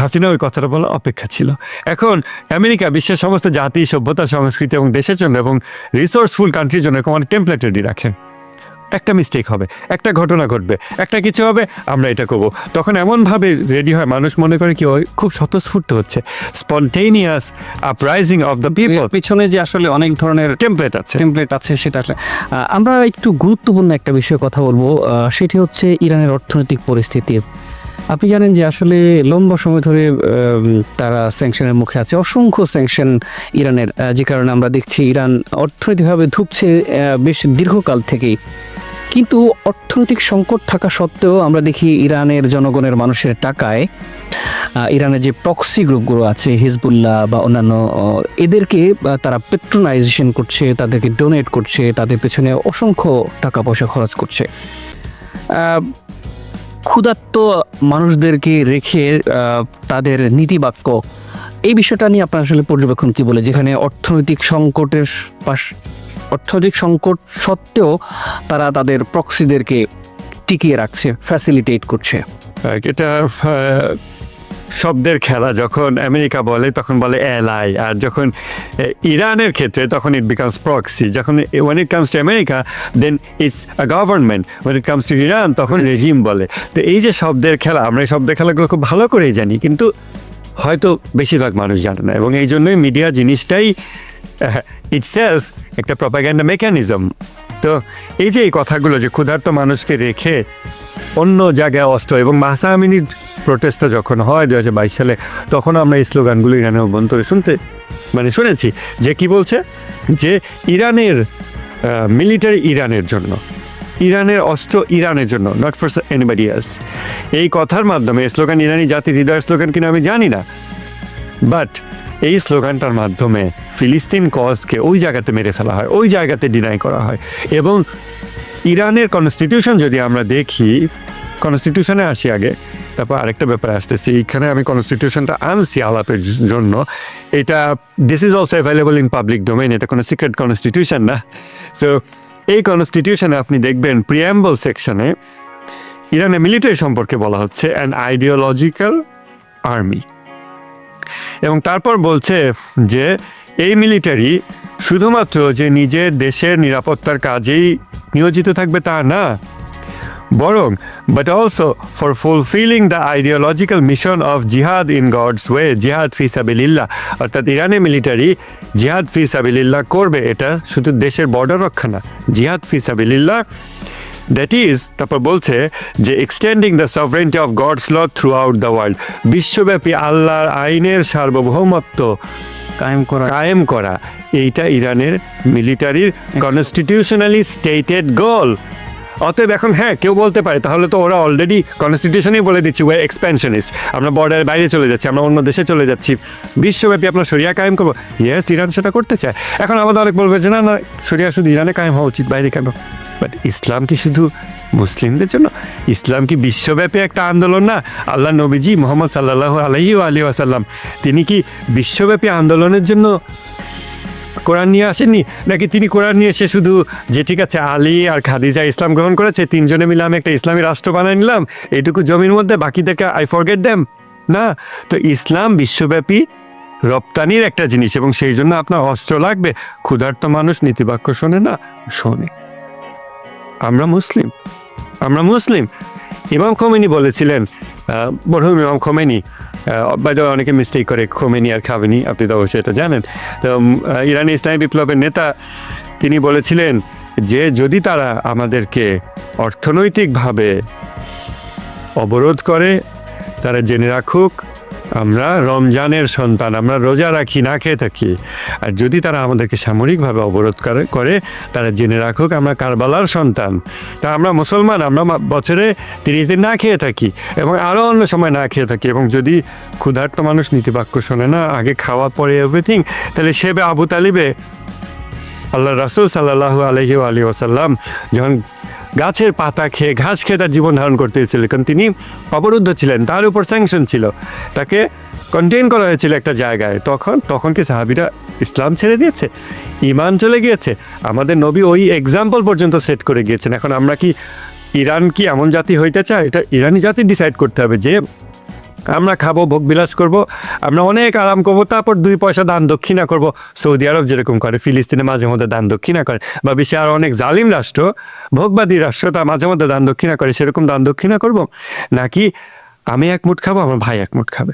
হাসিনা ওই কথাটা বলা অপেক্ষা ছিল। এখন আমেরিকা বিশ্বের সমস্ত জাতি, সভ্যতা, সংস্কৃতি এবং দেশের জন্য এবং রিসোর্সফুল কান্ট্রির জন্য এরকম অনেক টেমপ্লেট রেডি রাখে। একটা মিস্টেক হবে, একটা ঘটনা ঘটবে, একটা কিছু হবে, আমরা এটা করবো। তখন এমনভাবে রেডি হয়, মানুষ মনে করে কি ওই খুব স্বতঃস্ফূর্ত হচ্ছে, spontaneous uprising of the people. পিছনে যে আসলে অনেক ধরনের টেমপ্লেট আছে। সেটা আসলে আমরা একটু গুরুত্বপূর্ণ একটা বিষয়ে কথা বলবো, সেটি হচ্ছে ইরানের অর্থনৈতিক পরিস্থিতি। আপনি জানেন যে আসলে লম্বা সময় ধরে তারা স্যাংশনের মুখে আছে, অসংখ্য স্যাংশন ইরানের, যে কারণে আমরা দেখছি ইরান অর্থনৈতিকভাবে ধুঁকছে বেশ দীর্ঘকাল থেকেই। কিন্তু অর্থনৈতিক সংকট থাকা সত্ত্বেও আমরা দেখি ইরানের জনগণের মানুষের টাকায় ইরানের যে প্রক্সি গ্রুপগুলো আছে, হিজবুল্লাহ বা অন্যান্য, এদেরকে তারা পেট্রোনাইজেশন করছে, তাদেরকে ডোনেট করছে, তাদের পেছনে অসংখ্য টাকা পয়সা খরচ করছে। ক্ষুধার্ত মানুষদেরকে রেখে তাদের নীতিবাক্য, এই বিষয়টা নিয়ে আপনার আসলে পর্যবেক্ষণ কী বলে, যেখানে অর্থনৈতিক সংকট সত্ত্বেও তারা তাদের প্রক্সিদেরকে টিকিয়ে রাখছে, ফ্যাসিলিটেট করছে? এটা শব্দের খেলা। যখন আমেরিকা বলে তখন বলে এলআই, আর যখন ইরানের ক্ষেত্রে তখন ইট বিকামস প্রক্সি। যখন when it comes to America then it's a government, when it comes to Iran তখন রেজিম বলে। তো এই যে শব্দের খেলা, আমরা এই শব্দের খেলাগুলো খুব ভালো করেই জানি, কিন্তু হয়তো বেশিরভাগ মানুষ জানে না, এবং এই জন্যই মিডিয়া জিনিসটাই ইটসেলফ একটা প্রপাগান্ডা মেকানিজম। তো এই যে এই কথাগুলো যে ক্ষুধার্ত মানুষকে রেখে অন্য জায়গায় অস্ত্র, এবং মাহসা আমিনির প্রোটেস্টটা যখন হয় 2022 সালে, তখন আমরা এই স্লোগানগুলো ইরানের অভ্যন্তরে শুনেছি যে কি বলছে, যে ইরানের মিলিটারি ইরানের জন্য, ইরানের অস্ত্র ইরানের জন্য, নট ফর এনিবডি এলস। এই কথার মাধ্যমে স্লোগান, ইরানি জাতির হৃদয়ের স্লোগান কিনা আমি জানি না, বাট এই স্লোগানটার মাধ্যমে ফিলিস্তিন কজকে ওই জায়গাতে মেরে ফেলা হয়, ওই জায়গাতে ডিনাই করা হয়। এবং ইরানের কনস্টিটিউশন যদি আমরা দেখি, কনস্টিটিউশনে আসি আগে, তারপর আরেকটা ব্যাপারে আসতেছি। এইখানে আমি কনস্টিটিউশনটা আনছি আলাপের জন্য। এটা this is also available in public domain, এটা কোনো সিক্রেট কনস্টিটিউশন না। সো এই কনস্টিটিউশনে আপনি দেখবেন প্রিয়াম্বল সেকশনে ইরানের মিলিটারি সম্পর্কে বলা হচ্ছে অ্যান আইডিওলজিক্যাল আর্মি, এবং তারপর বলছে যে এই মিলিটারি শুধুমাত্র যে নিজের দেশের নিরাপত্তার কাজেই নিয়োজিত থাকবে তা না, বরং but also for fulfilling the ideological mission of জিহাদ ইন গডস ওয়ে, জিহাদ ফি সাবিলিল্লাহ। অর্থাৎ ইরানের মিলিটারি জিহাদ ফি সাবিলিল্লাহ করবে, এটা শুধু দেশের বর্ডার রক্ষা না, জিহাদ ফি সাবিলিল্লাহ। দ্যাট ইজ, তারপর বলছে যে extending the sovereignty of God's law throughout the world, বিশ্বব্যাপী আল্লাহর আইনের সার্বভৌমত্ব কায়েম করা, এইটা ইরানের মিলিটারির কনস্টিটিউশনালি স্টেটেড গোল। অতএব এখন হ্যাঁ কেউ বলতে পারে তাহলে তো ওরা অলরেডি কনস্টিটিউশনেই বলে দিচ্ছি ওয়ে এক্সপ্যানশনিস্ট, আমরা বর্ডারের বাইরে চলে যাচ্ছি, আমরা অন্য দেশে চলে যাচ্ছি, বিশ্বব্যাপী আপনার শরিয়া কায়েম করবো। ইয়েস, ইরান সেটা করতে চায়। এখন আমাদের অনেক বলবে যে না না, শরিয়া শুধু ইরানে কায়েম হওয়া উচিত, বাইরে কেন? বাট ইসলাম কি শুধু মুসলিমদের জন্য? ইসলাম কি বিশ্বব্যাপী একটা আন্দোলন না? আল্লাহ নবীজি মোহাম্মদ সাল্লাল্লাহু আলাইহি ওয়াসাল্লাম তিনি কি বিশ্বব্যাপী আন্দোলনের জন্য কোরআন নিয়ে আসেননি? নাকি তিনি কোরআন নিয়ে এসে শুধু যে ঠিক আছে আলী আর খাদিজা ইসলাম গ্রহণ করেছে, তিনজনে মিলে আমি একটা ইসলামী রাষ্ট্র বানিয়ে নিলাম এইটুকু জমির মধ্যে, বাকিদেরকে আই ফরগেট দেম? না, তো ইসলাম বিশ্বব্যাপী রপ্তানির একটা জিনিস, এবং সেই জন্য আপনার অস্ত্র লাগবে। ক্ষুধার্ত মানুষ নীতিবাক্য শোনে না? শোনে। আমরা মুসলিম। ইমাম খোমেনি বলেছিলেন, মরহুম ইমাম খোমেনি, বাইরে অনেকে মিস্টেক করে খোমেনি আর খামেনি, আপনি তো অবশ্যই এটা জানেন। তো ইরানি ইসলামী বিপ্লবের নেতা, তিনি বলেছিলেন যে যদি তারা আমাদেরকে অর্থনৈতিকভাবে অবরোধ করে, তারা জেনে রাখুক আমরা রমজানের সন্তান, আমরা রোজা রাখি, না খেয়ে থাকি। আর যদি তারা আমাদেরকে সামরিকভাবে অবরোধ করে, তারা জেনে রাখুক আমরা কারবালার সন্তান। তা আমরা মুসলমান, আমরা বছরে 30 দিন না খেয়ে থাকি, এবং আরও অন্য সময় না খেয়ে থাকি। এবং যদি ক্ষুধার্ত মানুষ নীতিবাক্য শোনে না, আগে খাওয়া পরে এভরিথিং, তাহলে সেবে আবু তালিবে আল্লাহ রাসূল সাল্লাল্লাহু আলাইহি ওয়াসাল্লাম যখন গাছের পাতা খেয়ে, ঘাস খেয়ে তার জীবন ধারণ করতে হয়েছিল, কারণ তিনি অবরুদ্ধ ছিলেন, তার উপর স্যাংশন ছিল, তাকে কন্টেইন করা হয়েছিল একটা জায়গায়। তখন কি সাহাবীরা ইসলাম ছেড়ে দিয়েছে? ঈমান চলে গিয়েছে? আমাদের নবী ওই এক্সাম্পল পর্যন্ত সেট করে গিয়েছেন। এখন আমরা কি, ইরান কি এমন জাতি হইতে চায়? এটা ইরানি জাতি ডিসাইড করতে হবে যে আমরা খাবো, ভোগ বিলাস করব, আমরা অনেক আরাম করবো, তারপর 2 পয়সা দান দক্ষিণা করব। সৌদি আরব যেরকম করে, ফিলিস্তিনে মাঝে মধ্যে দান দক্ষিণা করে, বা বিশ্বে আরও অনেক জালিম রাষ্ট্র, ভোগবাদী রাষ্ট্র, তা মাঝে মধ্যে দান দক্ষিণা করে, সেরকম দান দক্ষিণা করব? নাকি আমি এক মুঠ খাবো, আমার ভাই এক মুঠ খাবে,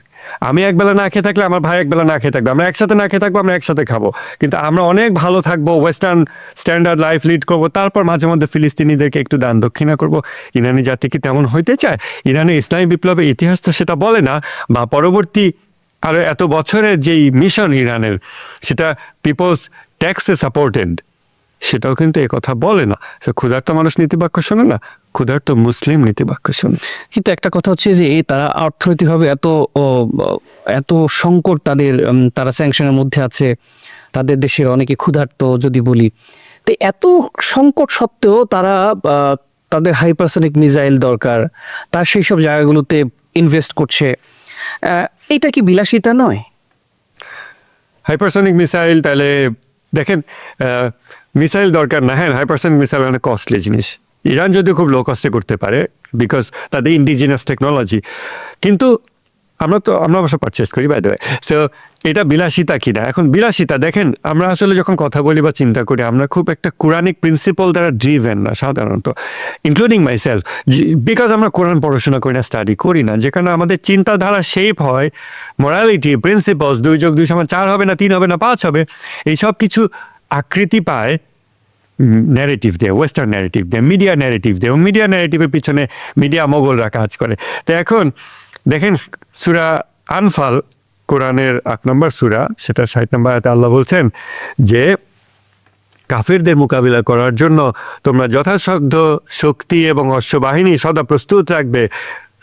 আমি একবেলা না খেয়ে থাকলে আমার ভাই একবেলা না খেয়ে থাকবে, আমরা একসাথে না খেয়ে থাকবো, আমরা একসাথে খাবো, কিন্তু আমরা অনেক ভালো থাকবো, ওয়েস্টার্ন স্ট্যান্ডার্ড লাইফ লিড করবো, তারপর মাঝে মধ্যে ফিলিস্তিনিদেরকে একটু দান দক্ষিণা করবো? ইরানি জাতি কি তেমন হইতে চায়? ইরানের ইসলামী বিপ্লবের ইতিহাস তো সেটা বলে না, বা পরবর্তী আরো এত বছরের যেই মিশন ইরানের, সেটা পিপলস ট্যাক্সে সাপোর্টেড, সেটাও কিন্তু এই কথা বলে না। ক্ষুধার্ত মানুষ নীতিবাক্য শোনে না, ক্ষুধার্ত মুসলিম নীতিবাক্য শোনে। কিন্তু একটা কথা হচ্ছে যে তারা অর্থনৈতিকভাবে এত সংকট তাদের, তারা স্যাংশনের মধ্যে আছে, তাদের দেশের অনেকে ক্ষুধার্ত যদি বলি, তো এত সংকট সত্ত্বেও তারা তাদের হাইপারসনিক মিসাইল দরকার, তার সেই সব জায়গাগুলোতে ইনভেস্ট করছে। এটা কি বিলাসিতা নয়? হাইপারসনিক মিসাইল, তাহলে দেখেন, মিসাইল দরকার না, হ্যাঁ হাইপারসনিক মিসাইল অনেক কস্টলি জিনিস। ইরান যদিও খুব লো কস্টে করতে পারে বিকজ তাদের ইন্ডিজিনাস টেকনোলজি, কিন্তু আমরা অবশ্য পারচেস করি বাই দ্য ওয়ে। সো এটা বিলাসিতা কিনা? এখন বিলাসিতা দেখেন, আমরা আসলে যখন কথা বলি বা চিন্তা করি, আমরা খুব একটা কোরআনিক প্রিন্সিপাল দ্বারা ড্রিভেন না সাধারণত, ইনক্লুডিং মাইসেলফ, বিকজ আমরা কোরআন পড়াশোনা করি না, স্টাডি করি না, যেখানে আমাদের চিন্তাধারা শেপ হয়, মোরালিটি প্রিন্সিপালস, 2+2=4 হবে না, 3 হবে না, 5 হবে, এইসব কিছু আকৃতি পায় ন্যারেটিভ দিয়ে, ওয়েস্টার্ন ন্যারেটিভ দিয়ে, মিডিয়া ন্যারেটিভ দিয়ে, এবং মিডিয়া ন্যারেটিভের পিছনে মিডিয়া মোগলরা কাজ করে। তো এখন দেখেন সূরা আনফাল, কোরআনের 8 নম্বর সূরা, সেটা 60 নম্বর আয়াতে আল্লাহ বলছেন যে কাফেরদের মোকাবিলা করার জন্য তোমরা যথাসাধ্য শক্তি এবং অশ্ববাহিনী সদা প্রস্তুত রাখবে,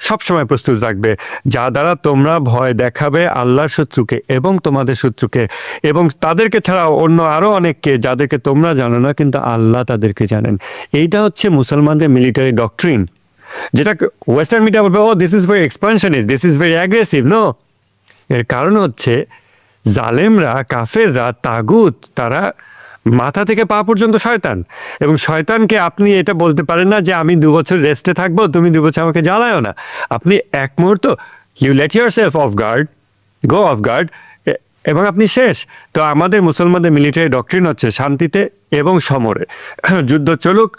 সবসময় প্রস্তুত রাখবে, যা দ্বারা তোমরা ভয় দেখাবে আল্লাহর শত্রুকে এবং তোমাদের শত্রুকে, এবং তাদেরকে ছাড়াও অন্য আরও অনেককে যাদেরকে তোমরা জানো না, কিন্তু আল্লাহ তাদেরকে জানেন। এইটা হচ্ছে মুসলমানদের মিলিটারি ডক্ট্রিন, যেটা ওয়েস্টার্ন মিডিয়া বলবে oh this is very expansionist, this is very aggressive. No, এর কারণ হচ্ছে জালেমরা, কাফেররা, তাগুত, তারা মাথা থেকে পা পর্যন্ত শয়তান, এবং শয়তানকে আপনি এটা বলতে পারেন না যে আমি 2 বছর রেস্টে থাকবো, তুমি 2 বছর আমাকে জ্বালায়ও না। আপনি এক মুহূর্ত you let yourself off guard, go off guard, এবং আপনি শেষ। তো আমাদের মুসলমানদের মিলিটারি ডক্ট্রিন হচ্ছে শান্তিতে এবং সমরে, যুদ্ধ চলুক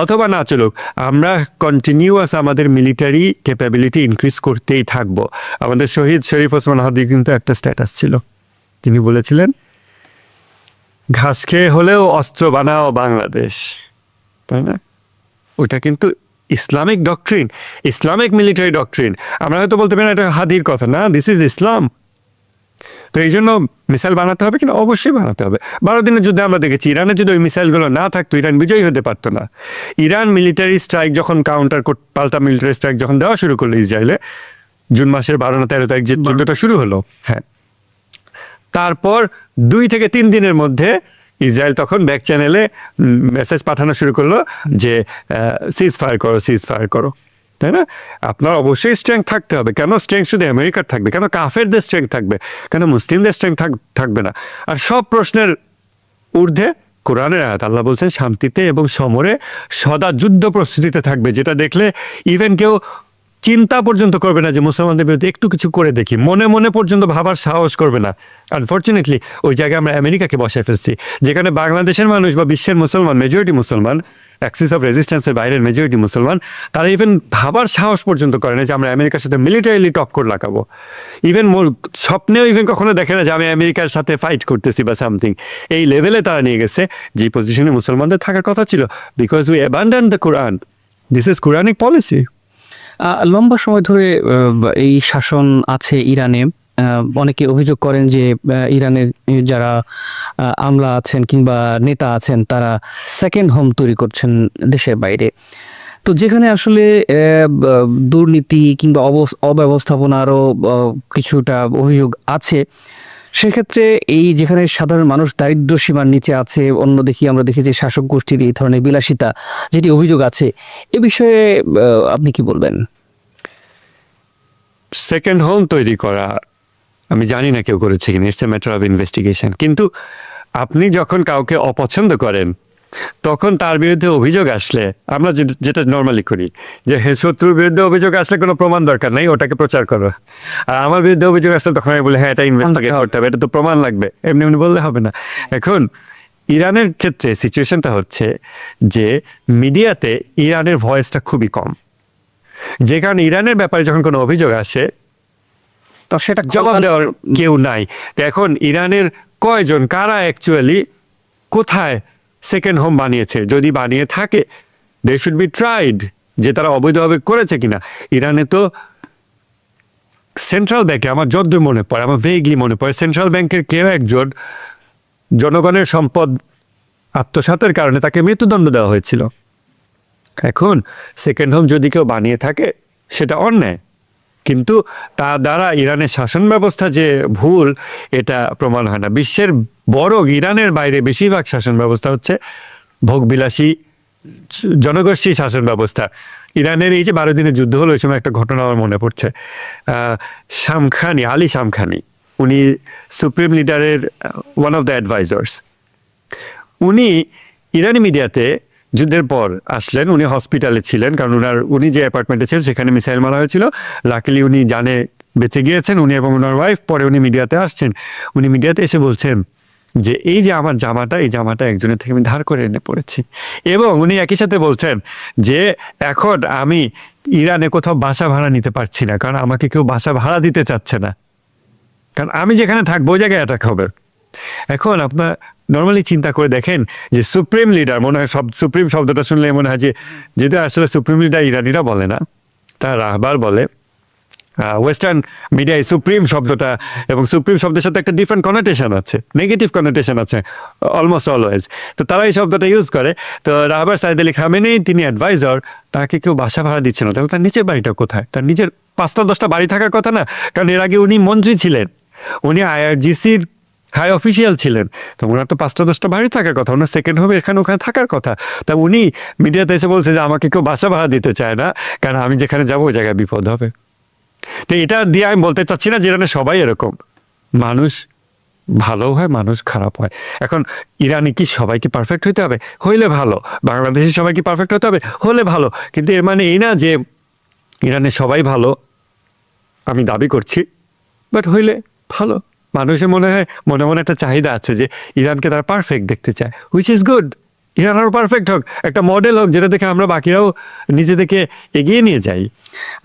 অথবা না চলুক, আমরা কন্টিনিউয়াস আমাদের মিলিটারি ক্যাপাবিলিটি ইনক্রিজ করতেই থাকবো। আমাদের শহীদ শরীফ ওসমান হাদি কিন্তু একটা স্ট্যাটাস ছিল, তিনি বলেছিলেন ঘাস খেয়ে হলেও অস্ত্র বানাও বাংলাদেশ, তাই না? ওইটা কিন্তু Islamic doctrine, Islamic military doctrine. আমরা হয়তো বলতে পারি না এটা হাদির কথা, না, দিস ইজ ইসলাম। তো এই জন্য মিসাইল বানাতে হবে কিনা? অবশ্যই বানাতে হবে। 12 দিনের যুদ্ধে আমরা দেখেছি ইরানের যদি ওই মিসাইলগুলো না থাকতো, ইরান বিজয়ী হতে পারতো না। ইরান মিলিটারি স্ট্রাইক যখন পাল্টা মিলিটারি স্ট্রাইক যখন দেওয়া শুরু করলো ইসরায়েলে, জুন মাসের 12 না 13 তারিখ যে যুদ্ধটা শুরু হলো, হ্যাঁ, তারপর 2 থেকে 3 দিনের মধ্যে ইসরায়েল তখন ব্যাক চ্যানেলে মেসেজ পাঠানো শুরু করলো যে সিজ ফায়ার করো, সিজ ফায়ার করো, তাই না? আপনার অবশ্যই স্ট্রেংথ থাকতে হবে। কেন স্ট্রেংথ শুধু আমেরিকার থাকবে? কেন কাফেরদের স্ট্রেংথ থাকবে? কেন মুসলিমদের স্ট্রেংথ থাকবে না? আর সব প্রশ্নের ঊর্ধ্বে কোরআনের আয়াত, আল্লাহ বলছেন শান্তিতে এবং সমরে সদা যুদ্ধ প্রস্তুতিতে থাকবে, যেটা দেখলে ইভেন কেউ চিন্তা পর্যন্ত করবে না যে মুসলমানদের বিরুদ্ধে একটু কিছু করে দেখি, মনে মনে পর্যন্ত ভাবার সাহস করবে না। আনফর্চুনেটলি ওই জায়গায় আমরা আমেরিকাকে বসায় ফেলছি, যেখানে বাংলাদেশের মানুষ বা বিশ্বের মুসলমান, মেজরিটি মুসলমান, অ্যাক্সিস অফ রেজিস্ট্যান্সের বাইরের মেজরিটি মুসলমান, তারা ইভেন ভাবার সাহস পর্যন্ত করে না যে আমরা আমেরিকার সাথে মিলিটারিলি টক্কর লাগাবো। ইভেন স্বপ্নেও ইভেন কখনো দেখে না যে আমি আমেরিকার সাথে ফাইট করতেছি বা সামথিং। এই লেভেলে তারা নিয়ে গেছে, যে পজিশনে মুসলমানদের থাকার কথা ছিল, because we abandon the Quran. This is Quranic policy. লম্বা সময় ধরে এই শাসন আছে ইরানে। অনেকে অভিযোগ করেন যে ইরানের যারা আমলা আছেন কিংবা নেতা আছেন, তারা সেকেন্ড হোম তৈরি করছেন দেশের বাইরে। তো যেখানে আসলে দুর্নীতি কিংবা অব্যবস্থাপনারও কিছুটা অভিযোগ আছে, সেক্ষেত্রে এই যেখানে সাধারণ মানুষ দারিদ্র্য সীমার নিচে আছে, আমরা দেখি যে শাসক গোষ্ঠীর এই ধরনের বিলাসিতা যেটি অভিযোগ আছে, এ বিষয়ে আপনি কি বলবেন? সেকেন্ড হোম তৈরি করা আমি জানি না কেউ করেছে কিনা, it's a matter of investigation. কিন্তু আপনি যখন কাউকে অপছন্দ করেন, তখন তার বিরুদ্ধে অভিযোগ আসলে আমরা যেটা নর্মালি করি যে শত্রুর বিরুদ্ধে অভিযোগ আসলে কোনো প্রমাণ দরকার নেই, ওটাকে প্রচার করো। আর আমার বিরুদ্ধে অভিযোগ আসলে তখন আমি বলি হ্যাঁ এটা ইনভেস্টিগেট করতে হবে, এটা তো প্রমাণ লাগবে, এমনি এমনি বললে হবে না। এখন ইরানের ক্ষেত্রে সিচুয়েশনটা হচ্ছে যে মিডিয়াতে ইরানের ভয়েসটা খুবই কম, যে কারণে ইরানের ব্যাপারে যখন কোনো অভিযোগ আসে তো সেটা জবাব দেওয়ার কেউ নাই। তো এখন ইরানের কয়জন কারা অ্যাকচুয়ালি কোথায় সেকেন্ড হোম বানিয়েছে, যদি বানিয়ে থাকে দে শুড বি ট্রাইড, যে তারা অবৈধভাবে করেছে কিনা। ইরানে তো সেন্ট্রাল ব্যাংকে আমার যতদূর মনে পড়ে, আমার ভেগলি মনে পড়ে, সেন্ট্রাল ব্যাংকের কেউ একজন জনগণের সম্পদ আত্মসাতের কারণে তাকে মৃত্যুদণ্ড দেওয়া হয়েছিল। এখন সেকেন্ড হোম যদি কেউ বানিয়ে থাকে সেটা অন্যায়, কিন্তু তা দ্বারা ইরানের শাসন ব্যবস্থা যে ভুল এটা প্রমাণ হয় না। বিশ্বের বড় ইরানের বাইরে বেশিরভাগ শাসন ব্যবস্থা হচ্ছে ভোগবিলাসী জনগোষ্ঠী শাসন ব্যবস্থা। ইরানের এই যে 12 দিনের যুদ্ধ হলো, ওই সময় একটা ঘটনা আমার মনে পড়ছে। শামখানি, আলী শামখানি, উনি সুপ্রিম লিডারের ওয়ান অফ দ্য অ্যাডভাইজার্স। উনি ইরানি মিডিয়াতে যুদ্ধের পর আসলেন, উনি হসপিটালে ছিলেন, কারণ উনি যে অ্যাপার্টমেন্টে ছিলেন সেখানে মিসাইল মারা হয়েছিল। লাকিলি উনি জানে বেঁচে গিয়েছেন, উনি এবং ওনার ওয়াইফ। পরে উনি মিডিয়াতে আসছেন, উনি মিডিয়াতে এসে বলছেন যে এই যে আমার জামাটা, এই জামাটা একজনের থেকে আমি ধার করে এনে পড়েছি। এবং উনি একই সাথে বলছেন যে এখন আমি ইরানে কোথাও বাসা ভাড়া নিতে পারছি না, কারণ আমাকে কেউ বাসা ভাড়া দিতে চাচ্ছে না, কারণ আমি যেখানে থাকবো ওই জায়গায় অ্যাটাক হবে। এখন আপনার নর্মালি চিন্তা করে দেখেন যে সুপ্রিম লিডার, মনে হয় সুপ্রিম শব্দটা শুনলে মনে হয় যে যেটা আসলে সুপ্রিম লিডার ইরানিরা বলে না, তারা রাহবার বলে। ওয়েস্টার্ন মিডিয়ায় সুপ্রিম শব্দটা এবং সুপ্রিম শব্দের সাথে একটা ডিফারেন্ট কনোটেশন আছে, নেগেটিভ কনোটেশন আছে অলমোস্ট অলওয়েজ। তো তারা এই শব্দটা ইউজ করে। তো রাহবার সাইদ আলী খামেনি, তিনি অ্যাডভাইজার, তাকে কেউ বাসা ভাড়া দিচ্ছে না। তাহলে তার নিচের বাড়িটা কোথায়? তার নিজের 5টা-10টা বাড়ি থাকার কথা না? কারণ এর আগে উনি মন্ত্রী ছিলেন, উনি IRGCর হাই অফিসিয়াল ছিলেন, তো ওনার তো 5টা-10টা বাড়ি থাকার কথা, ওনার সেকেন্ড হবে এখানে ওখানে থাকার কথা। তা উনি মিডিয়াতে এসে বলছে যে আমাকে কেউ বাসা ভাড়া দিতে চায় না, কারণ আমি যেখানে যাবো ওই জায়গায় বিপদ হবে। তো এটা দিয়ে আমি বলতে চাচ্ছি না যে ইরানে সবাই এরকম, মানুষ ভালো হয়, মানুষ খারাপ হয়। এখন ইরানি কি সবাইকে পারফেক্ট হইতে হবে? হইলে ভালো। বাংলাদেশি সবাই কি পারফেক্ট হতে হবে? হলে ভালো। কিন্তু এর মানে এই না যে ইরানে সবাই ভালো আমি দাবি করছি, বাট হইলে ভালো। মানুষের মনে হয় মনে মনে একটা চাহিদা আছে যে ইরানকে তারা পারফেক্ট দেখতে চায়, হুইচ ইজ গুড। ইরান আরও পারফেক্ট হোক, একটা মডেল হোক, যেটা দেখে আমরা বাকিরাও নিজেদেরকে এগিয়ে নিয়ে যাই।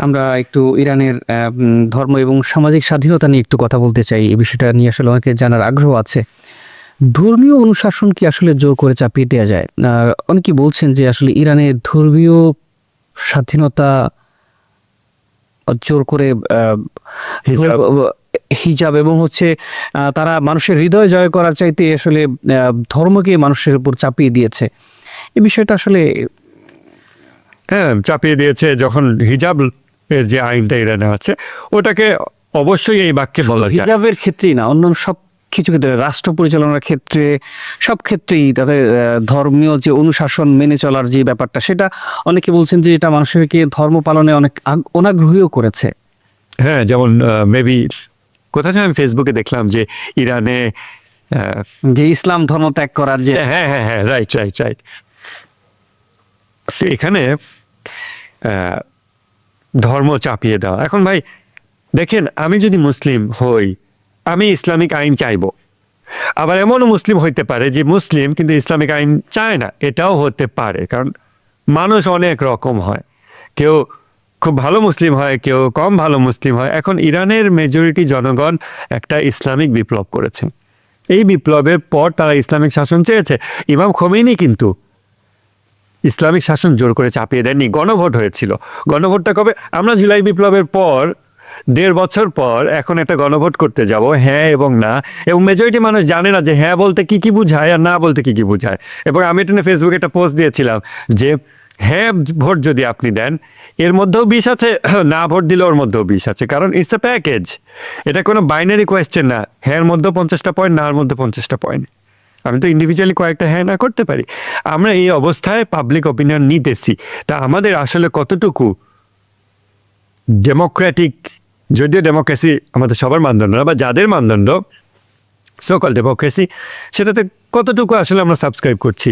আমরা একটু ইরানের ধর্ম এবং সামাজিক স্বাধীনতা নিয়ে একটু কথা বলতে চাই। এই বিষয়টা নিয়ে আসলে অনেকে জানার আগ্রহ আছে। ধর্মীয় অনুশাসন কি আসলে জোর করে চাপিয়ে দেওয়া যায়? অনেকে বলছেন যে আসলে ইরানের ধর্মীয় স্বাধীনতা জোর করে হিজাব এবং হচ্ছে তারা মানুষের হৃদয় জয় করার চাইতে আসলে ধর্মকে মানুষের উপর চাপিয়ে দিয়েছে। এই বিষয়টা আসলে হ্যাঁ, চাপিয়ে দিয়েছে। যখন হিজাব এর যে আইনটা ইরানে আছে ওটাকে অবশ্যই এই বাক্যে বলা যায়। হিজাবের ক্ষেত্রেই না, অন্য সব কিছু ক্ষেত্রে, রাষ্ট্র পরিচালনার ক্ষেত্রে, সব ক্ষেত্রেই তাদের ধর্মীয় যে অনুশাসন মেনে চলার যে ব্যাপারটা, সেটা অনেকে বলছেন যে এটা মানুষকে ধর্ম পালনে অনেক অনাগ্রহীও করেছে। হ্যাঁ, যেমন মেবি কোথায় আমি ফেসবুকে দেখলাম যে ইরানে যে ইসলাম ধর্ম ত্যাগ করার যে হ্যাঁ হ্যাঁ হ্যাঁ রাইট রাইট রাইট এখানে ধর্ম চাপিয়ে দেওয়া। এখন ভাই দেখেন, আমি যদি মুসলিম হই আমি ইসলামিক আইন চাইবো, আবার এমনও মুসলিম হইতে পারে যে মুসলিম কিন্তু ইসলামিক আইন চায় না, এটাও হতে পারে। কারণ মানুষ অনেক রকম হয়, কেউ খুব ভালো মুসলিম হয়, কেউ কম ভালো মুসলিম হয়। এখন ইরানের মেজরিটি জনগণ একটা ইসলামিক বিপ্লব করেছে, এই বিপ্লবের পর তারা ইসলামিক শাসন চেয়েছে। ইমাম খোমেনি কিন্তু ইসলামিক শাসন জোর করে চাপিয়ে দেননি, গণভোট হয়েছিল। গণভোটটা কবে? আমরা জুলাই বিপ্লবের পর 1.5 বছর পর এখন একটা গণভোট করতে যাব, হ্যাঁ এবং না। এবং মেজরিটি মানুষ জানে না যে হ্যাঁ বলতে কি কি বুঝায় আর না বলতে কি কি বুঝায়। এবং আমি এটা ফেসবুকে একটা পোস্ট দিয়েছিলাম যে হ্যাঁ ভোট যদি আপনি দেন এর মধ্যেও বিষ আছে, না ভোট দিলে ওর মধ্যেও বিষ আছে, কারণ ইটস এ প্যাকেজ। এটা কোনো বাইনারি কোয়েশ্চেন না, হ্যাঁ এর মধ্যেও 50টা পয়েন্ট, না এর মধ্যে 50টা পয়েন্ট। আমি তো ইন্ডিভিজুয়ালি কয়েকটা হ্যাঁ না করতে পারি। আমরা এই অবস্থায় পাবলিক অপিনিয়ন নিতেছি, তা আমাদের আসলে কতটুকু ডেমোক্রেটিক, যদিও ডেমোক্রেসি আমাদের সবার মানদণ্ড না, বা যাদের মানদণ্ড সোকল ডেমোক্রেসি, সেটাতে কতটুকু আসলে আমরা সাবস্ক্রাইব করছি।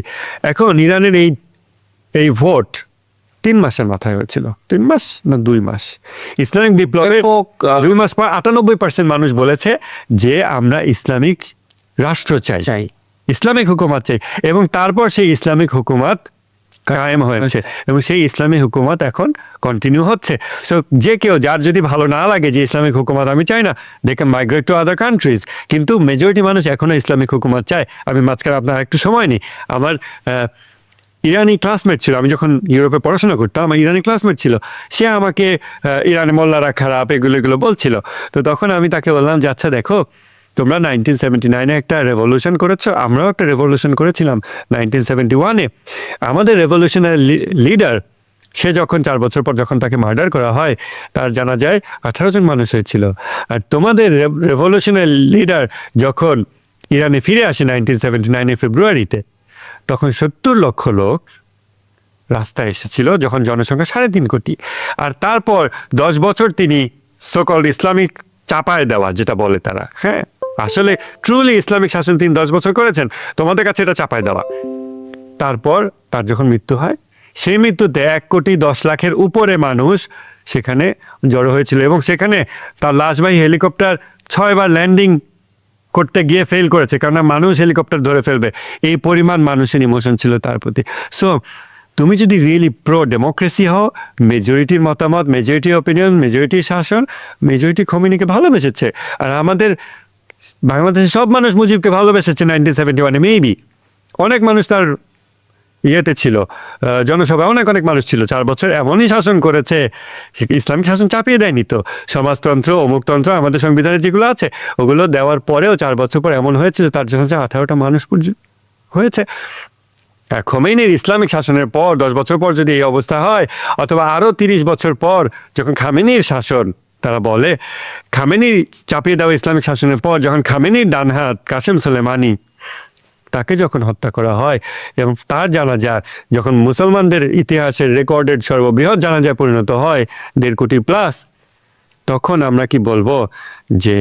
এখন ইরানের এই ভোট 3 মাসের মাথায় হয়েছিল, 3 মাস না 2 মাস, ইসলামিক বিপ্লবের 2 মাস পর 98% মানুষ বলেছে যে আমরা ইসলামিক রাষ্ট্র চাই, ইসলামিক হুকুমত চাই, এবং তারপর সেই ইসলামিক হুকুমত কায়েম হয়েছে এবং সেই ইসলামী হুকুমত এখন কন্টিনিউ হচ্ছে। সো যে কেউ যার যদি ভালো না লাগে যে ইসলামিক হুকুমত আমি চাই না, they can migrate to other countries, কিন্তু মেজরিটি মানুষ এখনো ইসলামিক হুকুমত চায়। আমি মাঝখানে আপনার একটু সময় নিই, আমার ইরানি ক্লাসমেট ছিল, আমি যখন ইউরোপে পড়াশোনা করতাম আমার ইরানি ক্লাসমেট ছিল, সে আমাকে ইরানে মোল্লারা খারাপ এগুলো বলছিল। তো তখন আমি তাকে বললাম যে আচ্ছা দেখো, তোমরা 1979-এ একটা রেভলিউশন করেছো, আমরাও একটা রেভলিউশন করেছিলাম 1971-এ। আমাদের রেভলিউশনের লিডার সে যখন 4 বছর পর যখন তাকে মার্ডার করা হয়, তার জানা যায় 18 জন মানুষ হয়েছিল। আর তোমাদের রেভলিউশনের লিডার যখন ইরানে ফিরে আসে 1979-এ ফেব্রুয়ারিতে, তখন 70 লক্ষ লোক রাস্তায় এসেছিল, যখন জনসংখ্যা 3.5 কোটি। আর তারপর 10 বছর তিনি সোকল ইসলামিক চাপায় দেওয়া, যেটা বলে তারা, হ্যাঁ আসলে ট্রুলি ইসলামিক শাসন তিনি 10 বছর করেছেন, তোমাদের কাছে এটা চাপায় দেওয়া। তারপর তার যখন মৃত্যু হয়, সেই মৃত্যুতে 1,10,00,000-এর উপরে মানুষ সেখানে জড়ো হয়েছিল, এবং সেখানে তার লাশবাহী হেলিকপ্টার 6 বার ল্যান্ডিং করতে গিয়ে ফেল করেছে, কারণ মানুষ হেলিকপ্টার ধরে ফেলবে, এই পরিমাণ মানুষের ইমোশন ছিল তার প্রতি। সো তুমি যদি রিয়েলি প্রো ডেমোক্রেসি হও, মেজরিটির মতামত, মেজরিটি অপিনিয়ন, মেজরিটির শাসন, মেজরিটি খোমেনিকে ভালোবেসেছে। আর আমাদের বাংলাদেশের সব মানুষ মুজিবকে ভালোবেসেছে 1971-এ, মেবি অনেক মানুষ তার ইয়েতে ছিল, জনসভায় অনেক মানুষ ছিল। 4 বছর এমনই শাসন করেছে, ইসলামিক শাসন চাপিয়ে দেয়নি তো, সমাজতন্ত্র অমুকতন্ত্র আমাদের সংবিধানে যেগুলো আছে ওগুলো দেওয়ার পরেও 4 বছর পর এমন হয়েছে যে তার জন্য 18টা মানুষ হয়েছে। আর খোমেনির ইসলামিক শাসনের পর 10 বছর পর যদি এই অবস্থা হয়, অথবা আরও 30 বছর পর যখন খামেনির শাসন, তারা বলে খামেনির চাপিয়ে দেওয়া ইসলামিক শাসনের পর যখন খামেনির ডান হাত কাসেম সোলেমানি তাকে যখন হত্যা করা হয়, এবং তার জানাজা যখন মুসলমানদের ইতিহাসের রেকর্ডেড সর্ববৃহৎ জানাজায় পরিণত হয় 1.5 কোটি প্লাস, তখন আমরা কি বলবো যে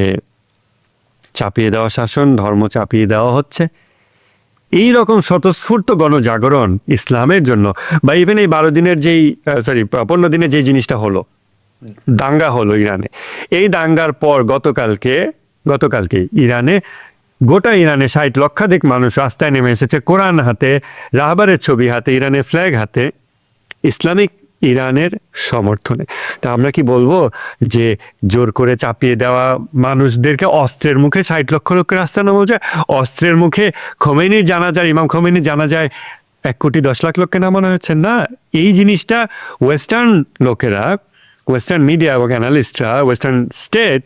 চাপিয়ে দেওয়া শাসন, ধর্ম চাপিয়ে দেওয়া হচ্ছে? এই রকম স্বতঃস্ফূর্ত গণজাগরণ ইসলামের জন্য, বা ইভেন এই 12 দিনের 15 দিনের যে জিনিসটা হলো, দাঙ্গা হলো ইরানে, এই দাঙ্গার পর গতকালকে ইরানে, গোটা ইরানে 60 লক্ষাধিক মানুষ রাস্তায় নেমে এসেছে, কোরআন হাতে, রাহবারের ছবি হাতে, ইরানের ফ্ল্যাগ হাতে, ইসলামিক ইরানের সমর্থনে। তা আমরা কি বলবো যে জোর করে চাপিয়ে দেওয়া মানুষদেরকে অস্ত্রের মুখে 60 লক্ষ লোকের রাস্তা নামা যায়? অস্ত্রের মুখে খোমেনির জানাজায়, ইমাম খোমেনির জানাজায় 1,10,00,000 লোককে নামানো হয়েছে না? এই জিনিসটা ওয়েস্টার্ন লোকেরা, ওয়েস্টার্ন মিডিয়া এবং অ্যানালিস্টরা, ওয়েস্টার্ন স্টেট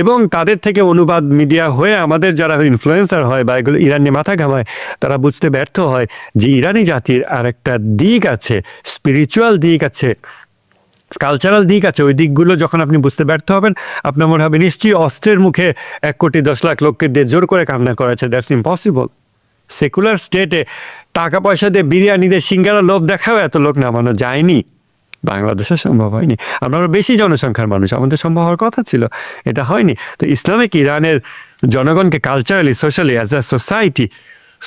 এবং তাদের থেকে অনুবাদ মিডিয়া হয়ে আমাদের যারা ইনফ্লুয়েন্সার হয় বা এগুলো ইরান নিয়ে মাথা ঘামায়, তারা বুঝতে ব্যর্থ হয় যে ইরানি জাতির আর একটা দিক আছে, স্পিরিচুয়াল দিক আছে, কালচারাল দিক আছে। ওই দিকগুলো যখন আপনি বুঝতে ব্যর্থ হবেন, আপনার মনে হবে নিশ্চয়ই অস্ত্রের মুখে 1,10,00,000 লোককে দিয়ে জোর করে কান্না করেছে। That's impossible. সেকুলার স্টেটে টাকা পয়সা দিয়ে, বিরিয়ানি দিয়ে, সিঙ্গারা লোভ দেখাও এত লোক নামানো যায়নি। বাংলাদেশে সম্ভব হয়নি, আমরা বেশি জনসংখ্যার মানুষ, আমাদের সম্ভব হওয়ার কথা ছিল, এটা হয়নি। তো ইসলামিক ইরানের জনগণকে culturally, socially, as a society,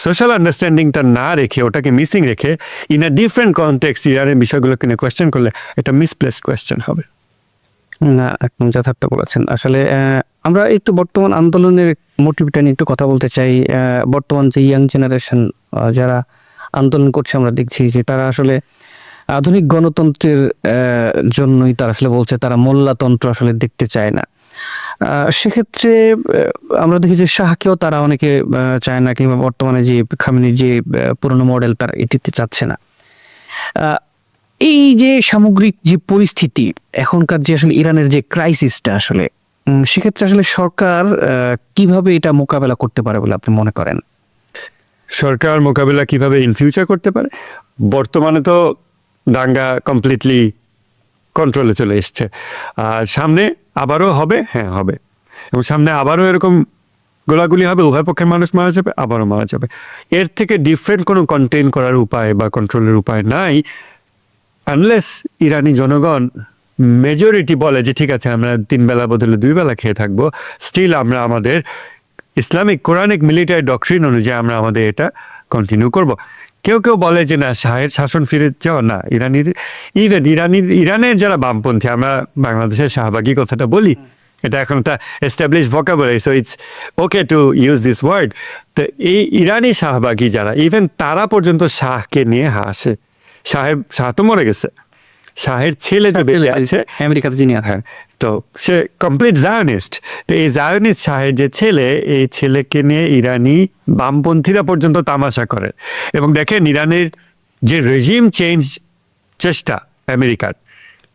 social আন্ডারস্ট্যান্ডিংটা না রেখে, ওটাকে মিসিং রেখে, ইন আ ডিফারেন্ট কনটেক্সট ইরানের বিষয়গুলোকে নিয়ে কোয়েশ্চেন করলে এটা মিসপ্লেস কোয়েশ্চেন হবে। না, একদম যথার্থ বলেছেন। আসলে আমরা একটু বর্তমান আন্দোলনের মোটিভটা নিয়ে একটু কথা বলতে চাই। বর্তমান যে ইয়াং জেনারেশন যারা আন্দোলন করছে, আমরা দেখছি যে তারা আসলে আধুনিক গণতন্ত্রের জন্যই তারা আসলে বলছে, তারা মোল্লাতন্ত্র আসলে দেখতে চায় না। সেক্ষেত্রে আমরা দেখি যে শাহকেও তারা অনেকে চায় না, কিংবা বর্তমানে যে খামেনির যে পুরনো মডেল তারা এটিতে চাচ্ছে না। এই যে সামগ্রিক যে পরিস্থিতি এখনকার, যে আসলে ইরানের যে ক্রাইসিসটা, আসলে সেক্ষেত্রে আসলে সরকার কিভাবে এটা মোকাবেলা করতে পারে বলে আপনি মনে করেন? সরকার মোকাবেলা কিভাবে ইন ফিউচার করতে পারে? বর্তমানে তো দাঙ্গা কমপ্লিটলি কন্ট্রোলে চলে এসছে, আর সামনে আবারও হবে, হ্যাঁ হবে, এবং সামনে আবারও এরকম গোলাগুলি হবে, উভয় পক্ষের মানুষ মারা যাবে, আবারও মারা যাবে। এর থেকে ডিফারেন্ট কোনো কন্টেইন করার উপায় বা কন্ট্রোলের উপায় নাই, আনলেস ইরানি জনগণ মেজরিটি বলে যে ঠিক আছে আমরা 3 বেলা বদলে 2 বেলা খেয়ে থাকবো, স্টিল আমরা আমাদের ইসলামিক কোরআনিক মিলিটারি ডক্ট্রিন অনুযায়ী আমরা আমাদের এটা কন্টিনিউ করব। কেউ কেউ বলে যে না, শাহের শাসন ফিরে যাওয়া না, ইরানের যারা বামপন্থী, আমরা বাংলাদেশের শাহবাগী কথাটা বলি, এটা এখন তা establish vocabulary, so it's okay to use this word. তো এই ইরানি শাহবাগী যারা, ইভেন তারা পর্যন্ত শাহকে নিয়ে হাসে। শাহ তো মরে গেছে, শাহের ছেলে যে বেঁচে আছে আমেরিকাতে যিনি আছেন, হ্যাঁ, তো সে কমপ্লিট জায়নিস্ট। তো এই জায়নিস্ট শাহের যে ছেলে, এই ছেলেকে নিয়ে ইরানি বামপন্থীরা পর্যন্ত তামাশা করে। এবং দেখেন ইরানের যে রেজিম চেঞ্জ চেষ্টা আমেরিকার,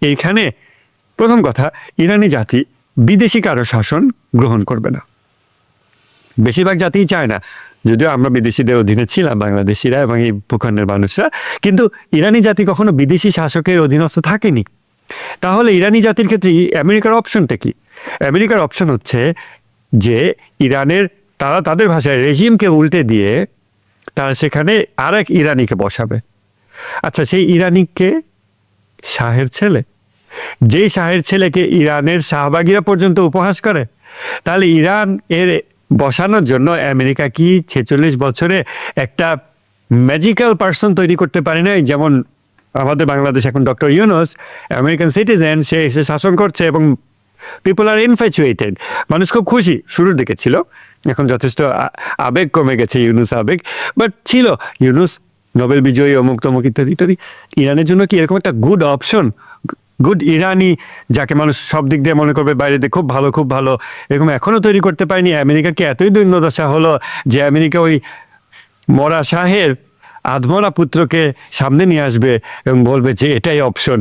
এইখানে প্রথম কথা, ইরানি জাতি বিদেশি কারো শাসন গ্রহণ করবে না। বেশিরভাগ জাতিই চায় না, যদিও আমরা বিদেশিদের অধীনে ছিলাম বাংলাদেশিরা এবং এই ভূখণ্ডের মানুষরা, কিন্তু ইরানি জাতি কখনো বিদেশি শাসকের অধীনস্থ থাকেনি। তাহলে ইরানি জাতির ক্ষেত্রে আমেরিকার অপশনটা কি? আমেরিকার অপশন হচ্ছে যে ইরানের, তারা তাদের ভাষায় রেজিমকে উল্টে দিয়ে তারা সেখানে আরেক ইরানিকে বসাবে। আচ্ছা, সেই ইরানিকে শাহের ছেলে, যেই শাহের ছেলেকে ইরানের শাহবাগীরা পর্যন্ত উপহাস করে, তাহলে ইরান এর বসানোর জন্য আমেরিকা কি 46 বছরে একটা ম্যাজিক্যাল পার্সন তৈরি করতে পারে না? যেমন আমাদের বাংলাদেশ এখন ডক্টর ইউনুস, আমেরিকান সিটিজেন, সে এসে শাসন করছে এবং পিপল আর ইনফ্যাচুয়েটেড। মানুষ খুব খুশি, শুরুর দিকে ছিল, এখন যথেষ্ট আবেগ কমে গেছে, ইউনুস আবেগ, বাট ছিল ইউনুস নোবেল বিজয়ী, অমুক তমুক ইত্যাদি ইত্যাদি। ইরানের জন্য কি এরকম একটা গুড অপশন, গুড ইরানি, যাকে মানুষ সব দিক দিয়ে মনে করবে বাইরে দিয়ে খুব ভালো, খুব ভালো, এরকম এখনো তৈরি করতে পারেনি? আমেরিকার কি এতই দৈন্যদশা হলো যে আমেরিকা ওই মরা শাহের আধমরা পুত্রকে সামনে নিয়ে আসবে এবং বলবে যে এটাই অপশন?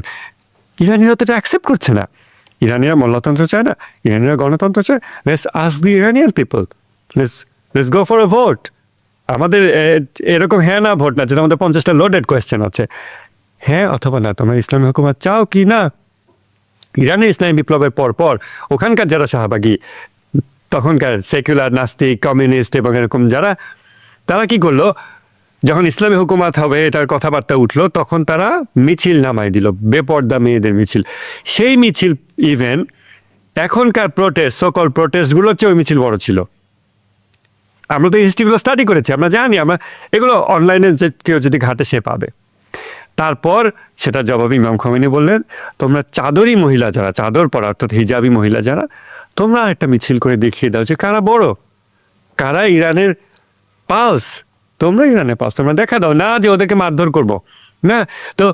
ইরানিরা তো এটা অ্যাকসেপ্ট করছে না। ইরানিরা মোল্লাতন্ত্র চায় না, ইরানিরা গণতন্ত্র চায়। Let's ask the Iranian people, let's go for a vote. আমাদের এরকম হ্যাঁ না ভোট না, যেটা আমাদের 50টা লোডেড কোয়েশ্চেন আছে, হ্যাঁ অথবা না, তোমরা ইসলামী হুকুমত চাও কি না? ইরানের ইসলামী বিপ্লবের পর ওখানকার যারা শাহবাগী, তখনকার সেকুলার, নাস্তিক, কমিউনিস্ট এবং এরকম যারা, তারা কি করলো, যখন ইসলামী হুকুমত হবে এটার কথাবার্তা উঠলো, তখন তারা মিছিল নামাই দিল, বেপর্দা মেয়েদের মিছিল। সেই মিছিল ইভেন এখনকার প্রোটেস্ট, সকল প্রোটেস্টগুলোর চেয়ে ওই মিছিল বড় ছিল। আমরা তো হিস্ট্রিগুলো স্টাডি করেছি, আমরা জানি, আমরা এগুলো অনলাইনে যে কেউ যদি ঘাটে সে পাবে। তারপর সেটা জবাবে ইমাম খোমেনি বললেন, তোমরা চাদরি মহিলা যারা, চাদর পরা অর্থাৎ হিজাবি মহিলা যারা, তোমরা একটা মিছিল করে দেখিয়ে দাও যে কারা বড়, কারা ইরানের পালস। তোমরা ইরানের পালস তোমরা দেখা দাও, না যে ওদেরকে মারধর করব না। তো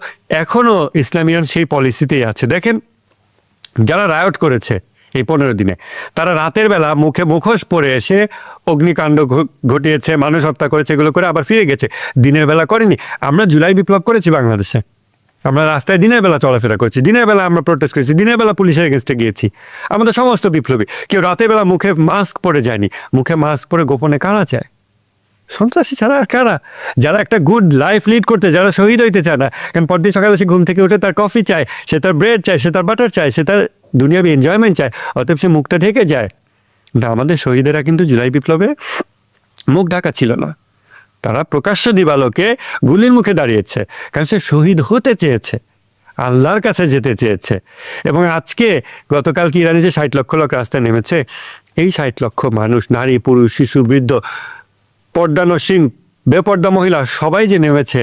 এখনো ইসলাম ইরান সেই পলিসিতেই আছে। দেখেন, যারা রায়ট করেছে এই 15 দিনে, তারা রাতের বেলা মুখে মুখোশ পরে এসে অগ্নিকাণ্ড ঘটিয়েছে, মানুষ হত্যা করেছে, এগুলো করে আবার ফিরে গেছে। দিনের বেলা করেনি। আমরা জুলাই বিপ্লব করেছি বাংলাদেশে, আমরা রাস্তায় দিনের বেলা চলাফেরা করেছি, দিনের বেলা আমরা প্রোটেস্ট করেছি, দিনের বেলা পুলিশের এগেনস্টে গিয়েছি। আমাদের সমস্ত বিপ্লবী, কেউ রাতের বেলা মুখে মাস্ক পরে যায়নি। মুখে মাস্ক পরে গোপনে কারা চায়? সন্ত্রাসী ছাড়া আর কারা? যারা একটা গুড লাইফ লিড করতে, যারা শহীদ হইতে চায় না। কারণ পরদিন সকালে সে ঘুম থেকে উঠে তার কফি চায়, সে তার ব্রেড চায়, সে তার বাটার চায়, সে তার দুনিয়াবি এনজয়মেন্ট চায়, অতএব সে মুখটা ঢেকে যায়। কিন্তু আমাদের শহীদেরা কিন্তু জুলাই বিপ্লবে মুখ ঢাকা ছিল না, তারা প্রকাশ্য দিবালোকে গুলির মুখে দাঁড়িয়েছে, কারণ সে শহীদ হতে চেয়েছে, আল্লাহর কাছে যেতে চেয়েছে। এবং আজকে গতকাল কি ইরানে যে 60 লক্ষ লোক রাস্তায় নেমেছে, এই 60 লক্ষ মানুষ, নারী, পুরুষ, শিশু, বৃদ্ধ, পর্দানসীন, বেপর্দা মহিলা, সবাই যে নেমেছে,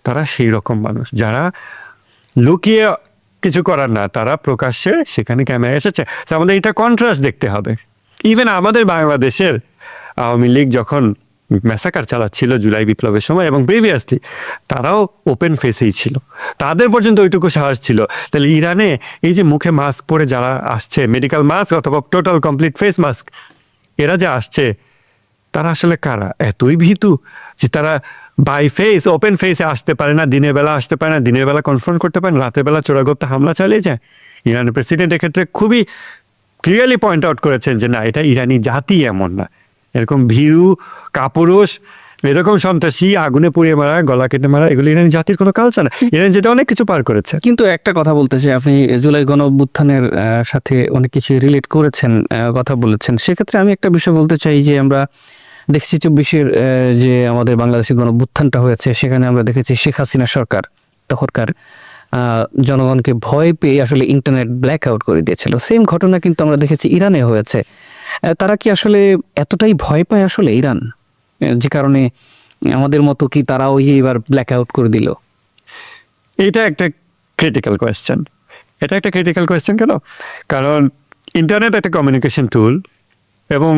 তারা সেই রকম মানুষ যারা লুকিয়ে কিছু করার না, তারা প্রকাশ্যে সেখানে ক্যামেরা এসেছে। আমাদের এটা কন্ট্রাস্ট দেখতে হবে। ইভেন আমাদের বাংলাদেশের আওয়ামী লীগ যখন ম্যাসাকার চালাচ্ছিল জুলাই বিপ্লবের সময় এবং প্রিভিয়াসলি, তারাও ওপেন ফেসেই ছিল, তাদের পর্যন্ত ওইটুকু সাহস ছিল। তাহলে ইরানে এই যে মুখে মাস্ক পরে যারা আসছে, মেডিকেল মাস্ক অথবা টোটাল কমপ্লিট ফেস মাস্ক, এরা যে আসছে, তারা আসলে কারা? এতই ভীতু যে তারা বাই ফেস, ওপেন ফেসে আসতে পারে না, দিনের বেলা আসতে পারে না, দিনের বেলা কনফ্রন্ট করতে পারে না, রাতের বেলা চোরাগোপ্তা হামলা চালিয়ে যায়। ইরানের প্রেসিডেন্ট এক্ষেত্রে খুবই ক্লিয়ারলি পয়েন্ট আউট করেছেন যে না, এটা ইরানি জাতি এমন না, এরকম ভীরু, কাপুরুষ, এরকম সন্ত্রাসী, আগুনে পুড়িয়ে মারা, গলা কেটে মারা, এগুলো ইরানি জাতির কোনো কালচার না। ইরান যেটা অনেক কিছু পার করেছে। কিন্তু একটা কথা বলতে চাই, আপনি জুলাই গণ অভ্যুত্থানের সাথে অনেক কিছু রিলেট করেছেন, কথা বলেছেন। সেক্ষেত্রে আমি একটা বিষয় বলতে চাই যে আমরা দেখছি 24-এর যে আমাদের বাংলাদেশের গণ অভ্যুত্থানটা হয়েছে, সেখানে আমরা দেখেছি শেখ হাসিনা সরকার তখনকার জনগণকে ভয় পেয়ে আসলে ইন্টারনেট ব্ল্যাক আউট করে দিয়েছিল। সেম ঘটনা কিন্তু আমরা দেখেছি ইরানে হয়েছে। তারা কি আসলে এতটাই ভয় পায় আসলে ইরান, যে কারণে আমাদের মতো কি তারা ওই এবার ব্ল্যাক আউট করে দিল? এটা একটা ক্রিটিক্যাল কোয়েশ্চেন। এটা একটা ক্রিটিক্যাল কোয়েশ্চেন কেন? কারণ ইন্টারনেট একটা কমিউনিকেশন টুল এবং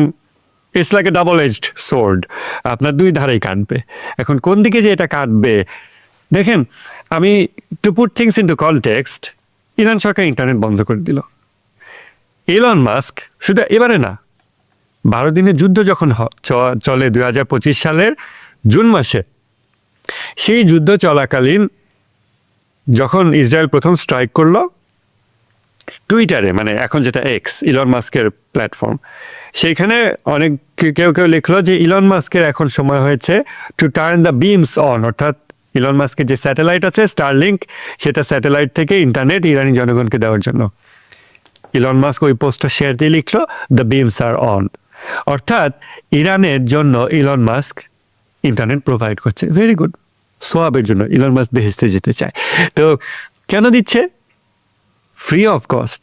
it's like a double aged sword, আপনার দুই ধারেই কাটবে। এখন কোন দিকে যে এটা কাটবে, দেখেন, আমি to put things into context, Iran সরকার ইন্টারনেট বন্ধ করে দিল। ইলন মাস্ক শুধু এবারে না, 12 দিনের যুদ্ধ যখন চলে 2025 সালের জুন মাসে, সেই যুদ্ধ চলাকালীন যখন ইসরায়েল প্রথম স্ট্রাইক করলো, টুইটারে, মানে এখন যেটা এক্স, ইলন মাস্কের প্ল্যাটফর্ম, সেইখানে অনেক কেউ লিখলো যে ইলন মাস্কের এখন সময় হয়েছে to turn the beans on, অর্থাৎ ইলন মাস্কের যে স্যাটেলাইট আছে স্টারলিংক, সেটা স্যাটেলাইট থেকে ইন্টারনেট ইরানি জনগণকে দেওয়ার জন্য। ইলন মাস্ক ওই পোস্টটা শেয়ার দিয়ে লিখলো দ্য বিমস আর অন, অর্থাৎ ইরানের জন্য ইলন মাস্ক ইন্টারনেট প্রোভাইড করছে। ভেরি গুড, সোয়াবের জন্য ইলন মাস্ক বেহেশতে যেতে চায়। তো কেন দিচ্ছে? Free of cost.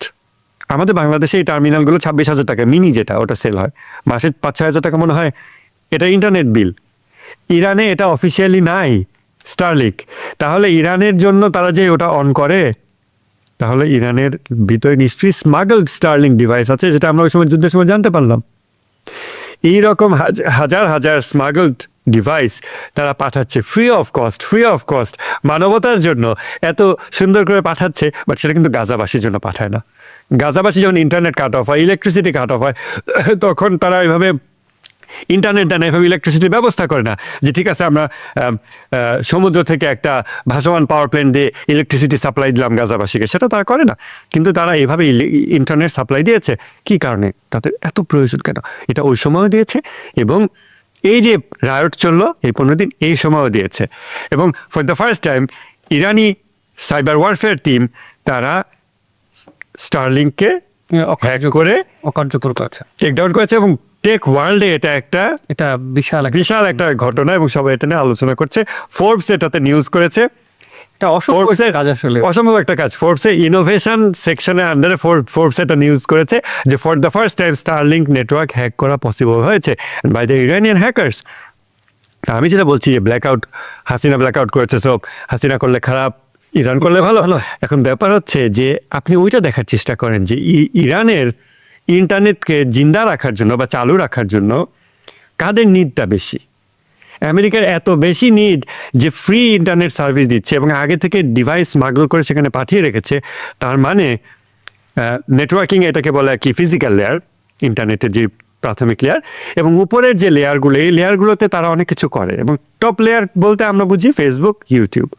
আমাদের বাংলাদেশে এই টার্মিনালগুলো 26,000 টাকা মিনি, যেটা ওটা সেল হয় মাসে 5-6 হাজার টাকা মনে হয়, এটা ইন্টারনেট বিল। ইরানে এটা অফিসিয়ালি নাই স্টারলিংক, তাহলে ইরানের জন্য তারা যে ওটা অন করে, তাহলে ইরানের ভিতরে নিশ্চয়ই স্মাগলড স্টারলিংক ডিভাইস আছে, যেটা আমরা ওই সময় যুদ্ধের সময় জানতে পারলাম। এইরকম হাজার হাজার স্মাগলড ডিভাইস তারা পাঠাচ্ছে ফ্রি অফ কস্ট মানবতার জন্য, এত সুন্দর করে পাঠাচ্ছে, বাট সেটা কিন্তু গাজাবাসীর জন্য পাঠায় না। গাজাবাসী যখন ইন্টারনেট কাট অফ হয়, ইলেকট্রিসিটি কাট অফ হয়, তখন তারা এভাবে ইন্টারনেট দেয় না, এভাবে ইলেকট্রিসিটির ব্যবস্থা করে না যে ঠিক আছে আমরা সমুদ্র থেকে একটা ভাসমান পাওয়ার প্ল্যান্ট দিয়ে ইলেকট্রিসিটি সাপ্লাই দিলাম গাজাবাসীকে, সেটা তারা করে না। কিন্তু তারা এভাবে ইন্টারনেট সাপ্লাই দিয়েছে। কি কারণে? তাদের এত প্রয়োজন কেন? এটা ওই সময়ও দিয়েছে, এবং এই যে রায়ট চললো এই 15 দিন, এই সময়ও দিয়েছে। এবং for the first time Irani cyber warfare team তারা স্টারলিংককে হ্যাক করে অকার্যকর করেছে, টেক ডাউন করেছে, এবং টেক ওয়ার্ল্ডে এটা বিশাল একটা ঘটনা, এবং সবাই এটা নিয়ে আলোচনা করছে। ফোর্বস এটাতে নিউজ করেছে। অসম্ভব একটা কাজ। ফোর্বসের ইনোভেশন সেকশনের আন্ডারে ফোর্বস এটা নিউজ করেছে যে for the first time Starlink network hack করা পসিবল হয়েছে বাই দ্য ইরানিয়ান হ্যাকার্স। আমি যেটা বলছি যে হাসিনা ব্ল্যাকআউট করেছে, সব হাসিনা করলে খারাপ, ইরান করলে ভালো। এখন ব্যাপার হচ্ছে যে আপনি ওইটা দেখার চেষ্টা করেন যে ইরানের ইন্টারনেটকে জিন্দা রাখার জন্য বা চালু রাখার জন্য কাদের নিডটা বেশি। আমেরিকার এত বেশি নিড যে ফ্রি ইন্টারনেট সার্ভিস দিচ্ছে এবং আগে থেকে ডিভাইস স্মাগল করে সেখানে পাঠিয়ে রেখেছে। তার মানে নেটওয়ার্কিং এটাকে বলে কি ফিজিক্যাল লেয়ার, ইন্টারনেটের যে প্রাথমিক লেয়ার, এবং উপরের যে লেয়ারগুলো, এই লেয়ারগুলোতে তারা অনেক কিছু করে। এবং টপ লেয়ার বলতে আমরা বুঝি ফেসবুক, ইউটিউব,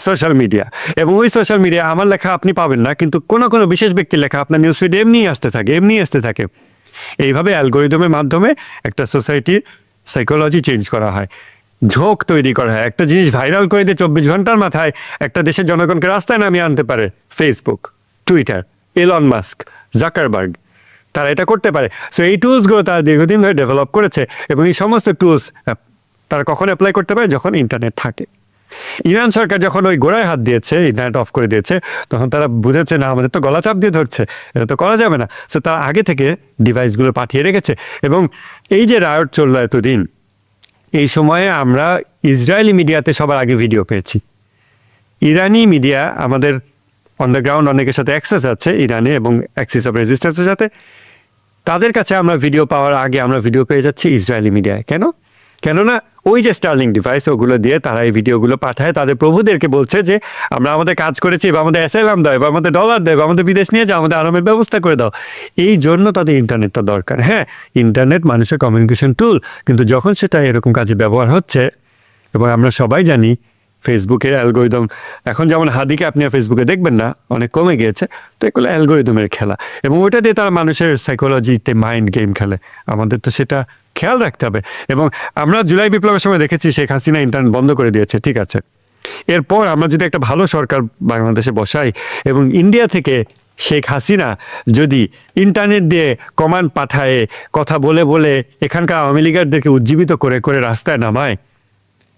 সোশ্যাল মিডিয়া। এবং ওই সোশ্যাল মিডিয়া আমার লেখা আপনি পাবেন না, কিন্তু কোনো বিশেষ ব্যক্তির লেখা আপনার নিউজ ফিডে এমনিই আসতে থাকে। এইভাবে অ্যালগোরিদমের মাধ্যমে একটা সোসাইটির সাইকোলজি চেঞ্জ করা হয়, ঝোঁক তৈরি করা হয়। একটা জিনিস ভাইরাল করে দিয়ে 24 ঘন্টার মাথায় একটা দেশের জনগণকে রাস্তায় নামিয়ে আনতে পারে Facebook, Twitter, Elon Musk, Zuckerberg, তারা এটা করতে পারে। সো এই টুলসগুলো তারা দীর্ঘদিন ধরে ডেভেলপ করেছে, এবং এই সমস্ত টুলস তারা কখন অ্যাপ্লাই করতে পারে? যখন ইন্টারনেট থাকে। ইরান সরকার যখন ওই গোড়ায় হাত দিয়েছে, ইন্টারনেট অফ করে দিয়েছে, তখন তারা বুঝেছে না, আমাদের তো গলা চাপ দিয়ে ধরছে, এটা তো করা যাবে না। সো তারা আগে থেকে ডিভাইসগুলো পাঠিয়ে রেখেছে। এবং এই যে রায়ট চললো এতদিন, এই সময়ে আমরা ইসরায়েলি মিডিয়াতে সবার আগে ভিডিও পেয়েছি। ইরানি মিডিয়া আমাদের অন দ্য গ্রাউন্ড অনেকের সাথে অ্যাক্সেস আছে ইরানে, এবং অ্যাক্সেস অফ রেজিস্ট্যান্সের সাথে, তাদের কাছে আমরা ভিডিও পাওয়ার আগে আমরা ভিডিও পেয়ে যাচ্ছি ইসরায়েলি মিডিয়ায়। কেননা ওই যে স্টারলিংক ডিভাইস, ওগুলো দিয়ে তারা এই ভিডিওগুলো পাঠায়, তাদের প্রভুদেরকে বলছে যে আমরা আমাদের কাজ করেছি, বা আমাদের অ্যাসাইলাম দেয়, বা আমাদের ডলার দেয়, বা আমাদের বিদেশ নিয়ে যাও, আমাদের আরামের ব্যবস্থা করে দাও। এই জন্য তাদের ইন্টারনেটটা দরকার। হ্যাঁ, ইন্টারনেট মানুষের কমিউনিকেশন টুল, কিন্তু যখন সেটা এরকম কাজে ব্যবহার হচ্ছে, এবং আমরা সবাই জানি ফেসবুকের অ্যালগোরিদম, এখন যেমন হাদিকে আপনি ফেসবুকে দেখবেন না, অনেক কমে গিয়েছে, তো এগুলো অ্যালগোরিদমের খেলা, এবং ওইটা দিয়ে তারা মানুষের সাইকোলজিতে মাইন্ড গেম খেলে। আমাদের তো সেটা খেয়াল রাখতে হবে। এবং আমরা জুলাই বিপ্লবের সময় দেখেছি শেখ হাসিনা ইন্টারনেট বন্ধ করে দিয়েছে, ঠিক আছে। এরপর আমরা যদি একটা ভালো সরকার বাংলাদেশে বসাই, এবং ইন্ডিয়া থেকে শেখ হাসিনা যদি ইন্টারনেট দিয়ে কমান্ড পাঠায়, কথা বলে এখানকার আওয়ামী লীগারদেরকে উজ্জীবিত করে রাস্তায় নামায়,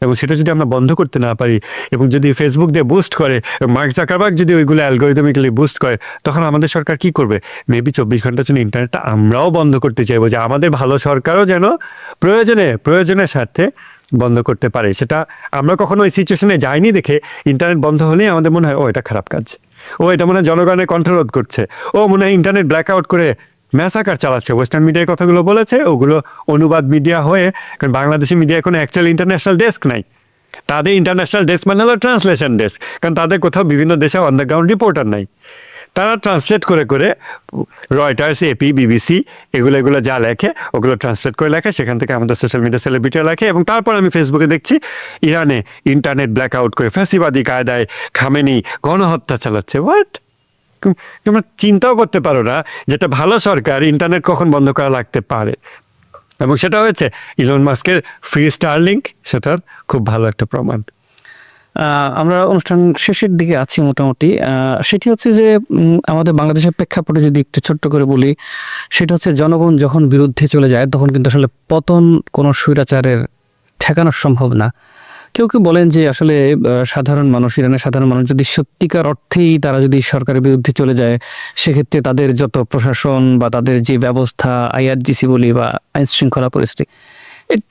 এবং সেটা যদি আমরা বন্ধ করতে না পারি, এবং যদি ফেসবুক দিয়ে বুস্ট করে, মার্ক জাকারবার্গ যদি ওইগুলো অ্যালগোরিদমিক্যালি বুস্ট করে, তখন আমাদের সরকার কি করবে? মেবি 24 ঘন্টার জন্য ইন্টারনেটটা আমরাও বন্ধ করতে চাইবো, যে আমাদের ভালো সরকারও যেন প্রয়োজনের স্বার্থে বন্ধ করতে পারে। সেটা আমরা কখনো ওই সিচুয়েশনে যাইনি দেখে ইন্টারনেট বন্ধ হলেই আমাদের মনে হয় ও এটা খারাপ কাজ, ও এটা মনে হয় জনগণের কণ্ঠরোধ করছে, ও মনে হয় ইন্টারনেট ব্ল্যাক আউট করে ম্যাসাকার চালাচ্ছে। ওয়েস্টার্ন মিডিয়ার কথাগুলো বলেছে, ওগুলো অনুবাদ মিডিয়া হয়ে, কারণ বাংলাদেশি মিডিয়ায় কোনো অ্যাকচুয়াল ইন্টারন্যাশনাল ডেস্ক নাই। তাদের ইন্টারন্যাশনাল ডেস্ক মানে হলো ট্রান্সলেশন ডেস্ক, কারণ তাদের কোথাও বিভিন্ন দেশে অনদ্য রিপোর্টার নাই। তারা ট্রান্সলেট করে রয়টার্স, এপি, বিবিসি এগুলো যা লেখে ওগুলো ট্রান্সলেট করে লেখে, সেখান থেকে আমাদের সোশ্যাল মিডিয়া সেলিব্রিটিরা লেখে। এবং তারপর আমি ফেসবুকে দেখছি ইরানে ইন্টারনেট ব্ল্যাক আউট করে ফ্যাসিবাদী কায়দায় খামেনি গণহত্যা চালাচ্ছে। হোয়াট? তোমরা চিন্তাও করতে পারো না যেটা ভালো সরকার ইন্টারনেট কখন বন্ধ করা লাগতে পারে। এবং সেটা হয়েছে ইলন মাস্কের ফ্রি স্টারলিংক, সেটার খুব ভালো একটা প্রমাণ। আমরা অনুষ্ঠান শেষের দিকে আছি মোটামুটি। সেটি হচ্ছে যে আমাদের বাংলাদেশের প্রেক্ষাপটে যদি একটু ছোট্ট করে বলি, সেটা হচ্ছে জনগণ যখন বিরুদ্ধে চলে যায় তখন কিন্তু আসলে পতন কোনো স্বৈরাচারের ঠেকানো সম্ভব না। কেউ কেউ বলেন যে আসলে সাধারণ মানুষ, ইরানের সাধারণ মানুষ যদি সত্যিকার অর্থেই তারা যদি সরকারের বিরুদ্ধে চলে যায়, সেক্ষেত্রে তাদের যত প্রশাসন বা তাদের যে ব্যবস্থা, আইআরজিসি বলি বা আইন শৃঙ্খলা পরিস্থিতি,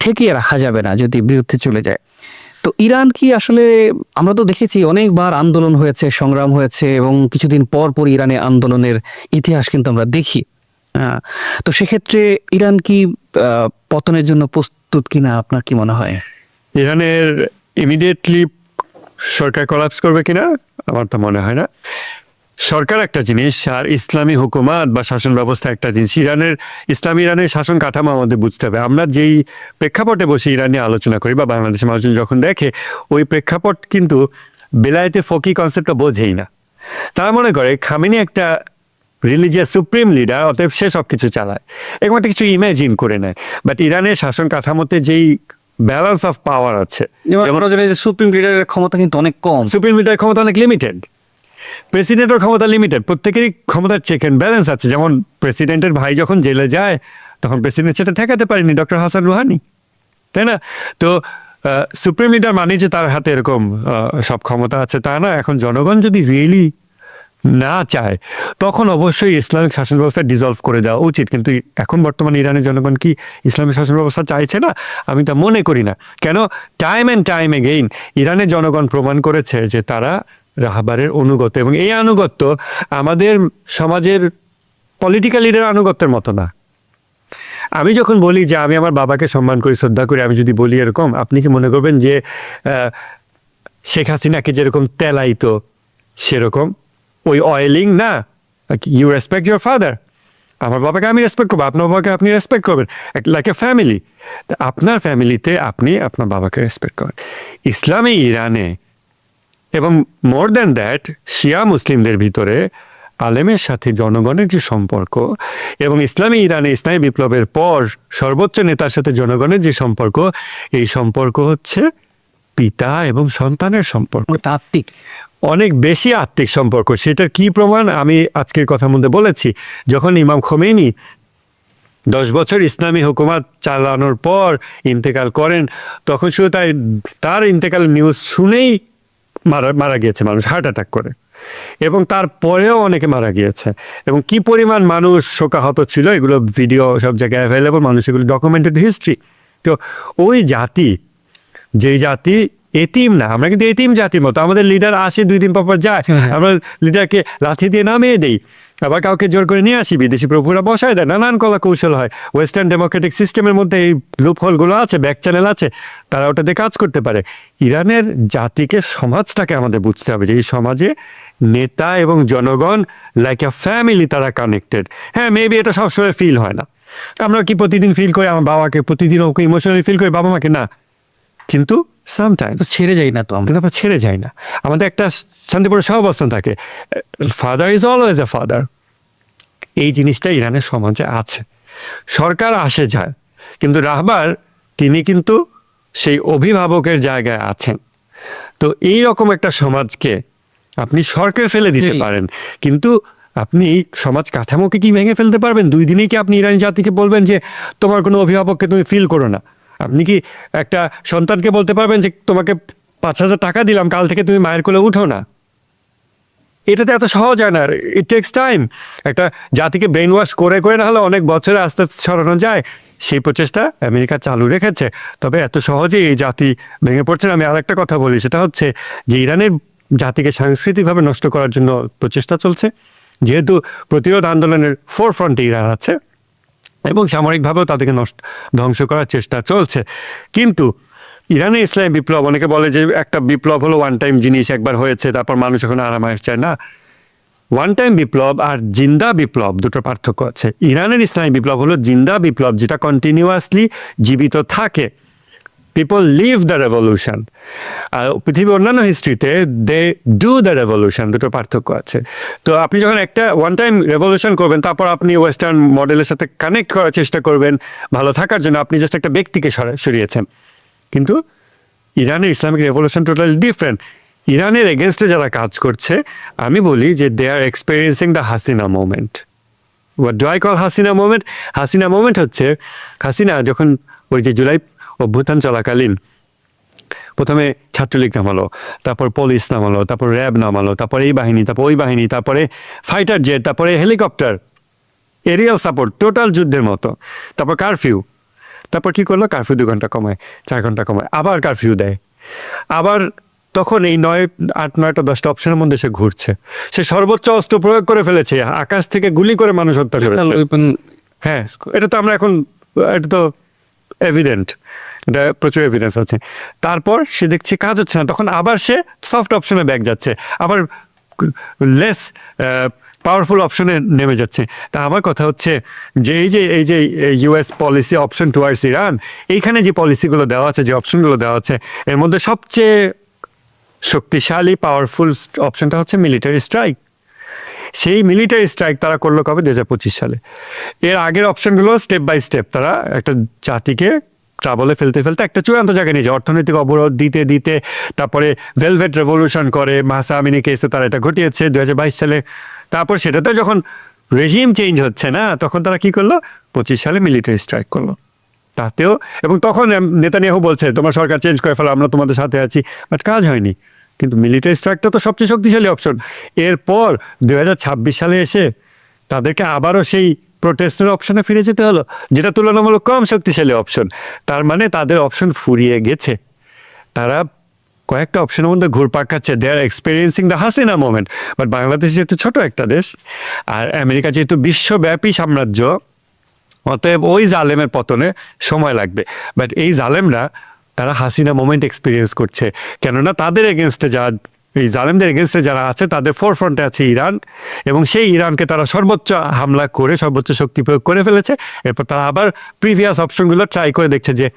ঠেকিয়ে রাখা যাবে না যদি বিরুদ্ধে চলে যায়। তো ইরান কি আসলে, আমরা তো দেখেছি অনেকবার আন্দোলন হয়েছে, সংগ্রাম হয়েছে, এবং কিছুদিন পর পর ইরানে আন্দোলনের ইতিহাস কিন্তু আমরা দেখি। তো সেক্ষেত্রে ইরান কি পতনের জন্য প্রস্তুত কিনা, আপনার কি মনে হয়? ইরানের ইমিডিয়েটলি সরকার কলাপস করবে কিনা আমার তো মনে হয় না। সরকার একটা জিনিস আর ইসলামী হুকুমাত বা শাসন ব্যবস্থা একটা জিনিস। ইরানের শাসন কাঠামো আমাদের বুঝতে হবে। আমরা যেই প্রেক্ষাপটে বসে ইরান নিয়ে আলোচনা করি বা বাংলাদেশের মানুষজন যখন দেখে, ওই প্রেক্ষাপট কিন্তু বেলায়েতে ফকি কনসেপ্টটা বোঝেই না। তারা মনে করে খামেনি একটা রিলিজিয়াস সুপ্রিম লিডার, অতএব সে সব কিছু চালায়, এরকম একটা কিছু ইমাজিন করে নেয়। বাট ইরানের শাসন কাঠামোতে যেই ব্যালেন্স অফ পাওয়ার আছে, যেমন সুপ্রিম লিডারের ক্ষমতা কিন্তু অনেক কম, সুপ্রিম লিডারের ক্ষমতা অনেক লিমিটেড, প্রেসিডেন্টের ক্ষমতা লিমিটেড, প্রত্যেকেরই ক্ষমতার চেক অ্যান্ড ব্যালেন্স আছে। যেমন প্রেসিডেন্টের ভাই যখন জেলে যায় তখন প্রেসিডেন্ট সেটা ঠেকাতে পারেনি, ডক্টর হাসান রুহানি, তাই না? তো সুপ্রিম লিডার মানে যে তার হাতে এরকম সব ক্ষমতা আছে তা না। এখন জনগণ যদি রিয়েলি না চায় তখন অবশ্যই ইসলামিক শাসন ব্যবস্থা ডিজলভ করে দেওয়া উচিত। কিন্তু এখন বর্তমানে ইরানের জনগণ কি ইসলামিক শাসন ব্যবস্থা চাইছে না? আমি তা মনে করি না। কেন? টাইম অ্যান্ড টাইম এগেইন ইরানের জনগণ প্রমাণ করেছে যে তারা রাহবারের অনুগত, এবং এই আনুগত্য আমাদের সমাজের পলিটিক্যাল লিডার আনুগত্যের মতো না। আমি যখন বলি যে আমি আমার বাবাকে সম্মান করি, শ্রদ্ধা করি, আমি যদি বলি এরকম, আপনি কি মনে করবেন যে শেখ হাসিনাকে যেরকম তেলাইতো সেরকম ওই অয়েলিং? না, ইউ রেসপেক্ট ইউর ফাদার। আমার বাবাকে আমি রেসপেক্ট করবো, আপনার বাবাকে আপনি রেসপেক্ট করবেন, লাইক এ ফ্যামিলি। আপনার ফ্যামিলিতে আপনি আপনার বাবাকে রেসপেক্ট করেন। ইসলামী ইরানে এবং মোর দ্যান দ্যাট শিয়া মুসলিমদের ভিতরে আলেমের সাথে জনগণের যে সম্পর্ক, এবং ইসলামী ইরানে ইসলামী বিপ্লবের পর সর্বোচ্চ নেতার সাথে জনগণের যে সম্পর্ক, এই সম্পর্ক হচ্ছে পিতা এবং সন্তানের সম্পর্ক, আত্মিক, অনেক বেশি আত্মিক সম্পর্ক। সেটার কি প্রমাণ আমি আজকের কথার মধ্যে বলেছি। যখন ইমাম খোমেনি 10 বছর ইসলামী হুকুমাত চালানোর পর ইন্তেকাল করেন, তখন শুধু তার ইন্তেকাল নিউজ শুনেই মারা গিয়েছে মানুষ, হার্ট অ্যাটাক করে, এবং তারপরেও অনেকে মারা গিয়েছে। এবং কি পরিমাণ মানুষ শোকাহত ছিল, এগুলো ভিডিও সব জায়গায় অ্যাভেলেবল, মানুষ এগুলো ডকুমেন্টেড হিস্ট্রি। তো ওই জাতি, যেই জাতি এতিম না, আমরা কিন্তু এতিম জাতির মতো। আমাদের লিডার আসে 2 দিন পর যায়, আমরা লিডারকে লাথি দিয়ে নামিয়ে দেই, আবার কাউকে জোর করে নিয়ে আসি, বিদেশি প্রভুরা বসায় দেয়, নানান কলা কৌশল হয়। ওয়েস্টার্ন ডেমোক্রেটিক সিস্টেমের মধ্যে এই লুপহোলগুলো আছে, ব্যাক চ্যানেল আছে, তারা ওটা দিয়ে কাজ করতে পারে। ইরানের জাতিকে, সমাজটাকে আমাদের বুঝতে হবে যে এই সমাজে নেতা এবং জনগণ লাইক এ ফ্যামিলি, তারা কানেক্টেড। হ্যাঁ, মেবি এটা সবসময় ফিল হয় না। আমরা কি প্রতিদিন ফিল করি আমার বাবাকে, প্রতিদিন ওকে ইমোশনালি ফিল করি বাবা মাকে? না, কিন্তু সামটাইমস ছেড়ে যাই না তো আমরা, কিন্তু ছেড়ে যাই না। আমাদের একটা শান্তিপূর্ণ সহাবস্থান থাকে, father is always a father. এই জিনিসটা ইরানের সমাজে আছে। সরকার আসে যায়, কিন্তু রাহবার তিনি কিন্তু সেই অভিভাবকের জায়গায় আছেন। তো এই রকম একটা সমাজকে আপনি সরকার ফেলে দিতে পারেন, কিন্তু আপনি সমাজ কাঠামোকে কি ভেঙে ফেলতে পারবেন? 2 দিনেই কি আপনি ইরানি জাতিকে বলবেন যে তোমার কোনো অভিভাবককে তুমি ফিল করো না? আপনি কি একটা সন্তানকে বলতে পারবেন যে তোমাকে 5,000 টাকা দিলাম, কাল থেকে তুমি মায়ের কোলে উঠো না? এটাতে এত সহজ হয় না, ইট টেক্স টাইম। একটা জাতিকে ব্রেন ওয়াশ করে করে না হলে অনেক বছরে আস্তে আস্তে সরানো যায়, সেই প্রচেষ্টা আমেরিকা চালু রেখেছে। তবে এত সহজেই এই জাতি ভেঙে পড়ছে না। আমি আরেকটা কথা বলি, সেটা হচ্ছে যে ইরানের জাতিকে সাংস্কৃতিকভাবে নষ্ট করার জন্য প্রচেষ্টা চলছে, যেহেতু প্রতিরোধ আন্দোলনের ফোরফ্রন্টে ইরান আছে এবং সামরিকভাবেও তাদেরকে ধ্বংস করার চেষ্টা চলছে। কিন্তু ইরানের ইসলামী বিপ্লব, অনেকে বলে যে একটা বিপ্লব হলো ওয়ান টাইম জিনিস, একবার হয়েছে তারপর মানুষ এখন আরামায়েশ চায় না। ওয়ান টাইম বিপ্লব আর জিন্দা বিপ্লব দুটোর পার্থক্য আছে। ইরানের ইসলামী বিপ্লব হলো জিন্দা বিপ্লব, যেটা কন্টিনিউয়াসলি জীবিত থাকে। People live the revolution. আর পৃথিবীর অন্যান্য হিস্ট্রিতে দে ডু দ্য রেভলিউশন, দুটো পার্থক্য আছে। তো আপনি যখন একটা ওয়ান টাইম রেভলিউশন করবেন, তারপর আপনি ওয়েস্টার্ন মডেলের সাথে কানেক্ট করার চেষ্টা করবেন ভালো থাকার জন্য, আপনি জাস্ট একটা ব্যক্তিকে সরিয়েছেন। কিন্তু ইরানের ইসলামিক রেভলিউশন টোটালি ডিফারেন্ট। ইরানের এগেনস্টে যারা কাজ করছে, আমি বলি যে they are experiencing the Hasina moment. What do I call Hasina moment? Hasina moment হচ্ছে, হাসিনা যখন ওই যে জুলাই অভ্যুত্থান চলাকালীন প্রথমে ছাত্রলীগ নামালো, তারপর পুলিশ নামালো, তারপর র্যাব নামালো, তারপর এই বাহিনী, তারপর ওই বাহিনী, তারপরে ফাইটার জেট, তারপরে হেলিকপ্টার, এরিয়াল সাপোর্ট, টোটাল যুদ্ধের মতো। তারপর কারফিউ, তারপর কী করলো? কারফিউ 2 ঘন্টা কমায়, 4 ঘন্টা কমায়, আবার কারফিউ দেয়। আবার তখন এই 8, 9টা 10টা অপশনের মধ্যে সে ঘুরছে। সে সর্বোচ্চ অস্ত্র প্রয়োগ করে ফেলেছে, আকাশ থেকে গুলি করে মানুষ হত্যা করেছে। হ্যাঁ, এটা তো আমরা এখন, এটা তো এভিডেন্ট, এটা প্রচুর এভিডেন্স আছে। তারপর সে দেখছে কাজ হচ্ছে না, তখন আবার সে সফট অপশনে ব্যাক যাচ্ছে, আবার লেস পাওয়ারফুল অপশনে নেমে যাচ্ছে। তা আমার কথা হচ্ছে যে এই যে US policy option towards Iran, এইখানে যে পলিসিগুলো দেওয়া আছে, যে অপশনগুলো দেওয়া আছে, এর মধ্যে সবচেয়ে শক্তিশালী পাওয়ারফুল অপশনটা হচ্ছে মিলিটারি স্ট্রাইক। সেই মিলিটারি স্ট্রাইক তারা করলো কবে? 2025 সালে। এর আগের অপশনগুলো স্টেপ বাই স্টেপ তারা একটা জাতিকে ট্রাবলে ফেলতে ফেলতে একটা চূড়ান্ত জায়গায় নিয়ে যায়, অর্থনৈতিক অবরোধ দিতে দিতে। তারপরে ভেলভেট রেভলিউশন করে, মাহসা আমিনি কেসে তারা এটা ঘটিয়েছে 2022 সালে। তারপর সেটাতে যখন রেজিম চেঞ্জ হচ্ছে না, তখন তারা কি করলো? 25 সালে মিলিটারি স্ট্রাইক করলো। তাতেও, এবং তখন নেতানিয়াহু বলছে তোমার সরকার চেঞ্জ করে ফেলো, আমরা তোমাদের সাথে আছি, বাট কাজ হয়নি। কিন্তু মিলিটারি স্ট্রাইকটা তো সবচেয়ে শক্তিশালী অপশন। এরপর 2026 সালে এসে তাদেরকে আবারও সেই প্রোটেস্টের অপশনে ফিরে যেতে হলো, যেটা তুলনামূলক কম শক্তিশালী অপশন। তার মানে তাদের অপশন ফুরিয়ে গেছে, তারা কয়েকটা অপশনের মধ্যে ঘুরপাক খাচ্ছে। They are experiencing the Hasina moment. But Bangladesh যেহেতু ছোট একটা দেশ, আর আমেরিকা যেহেতু বিশ্বব্যাপী সাম্রাজ্য, অতএব ওই জালেমের পতনে সময় লাগবে। বাট এই জালেমরা তারা হাসিনা মোমেন্ট এক্সপিরিয়েন্স করছে, কেননা তাদের এগেনস্টে এই জালেমদের এগেনস্টে যারা আছে তাদের ফোরফ্রন্টে আছে ইরান, এবং সেই ইরানকে তারা সর্বোচ্চ হামলা করে সর্বোচ্চ শক্তি প্রয়োগ করে ফেলেছে। এরপর তারা আবার প্রিভিয়াস অপশনগুলো ট্রাই করে দেখছে যে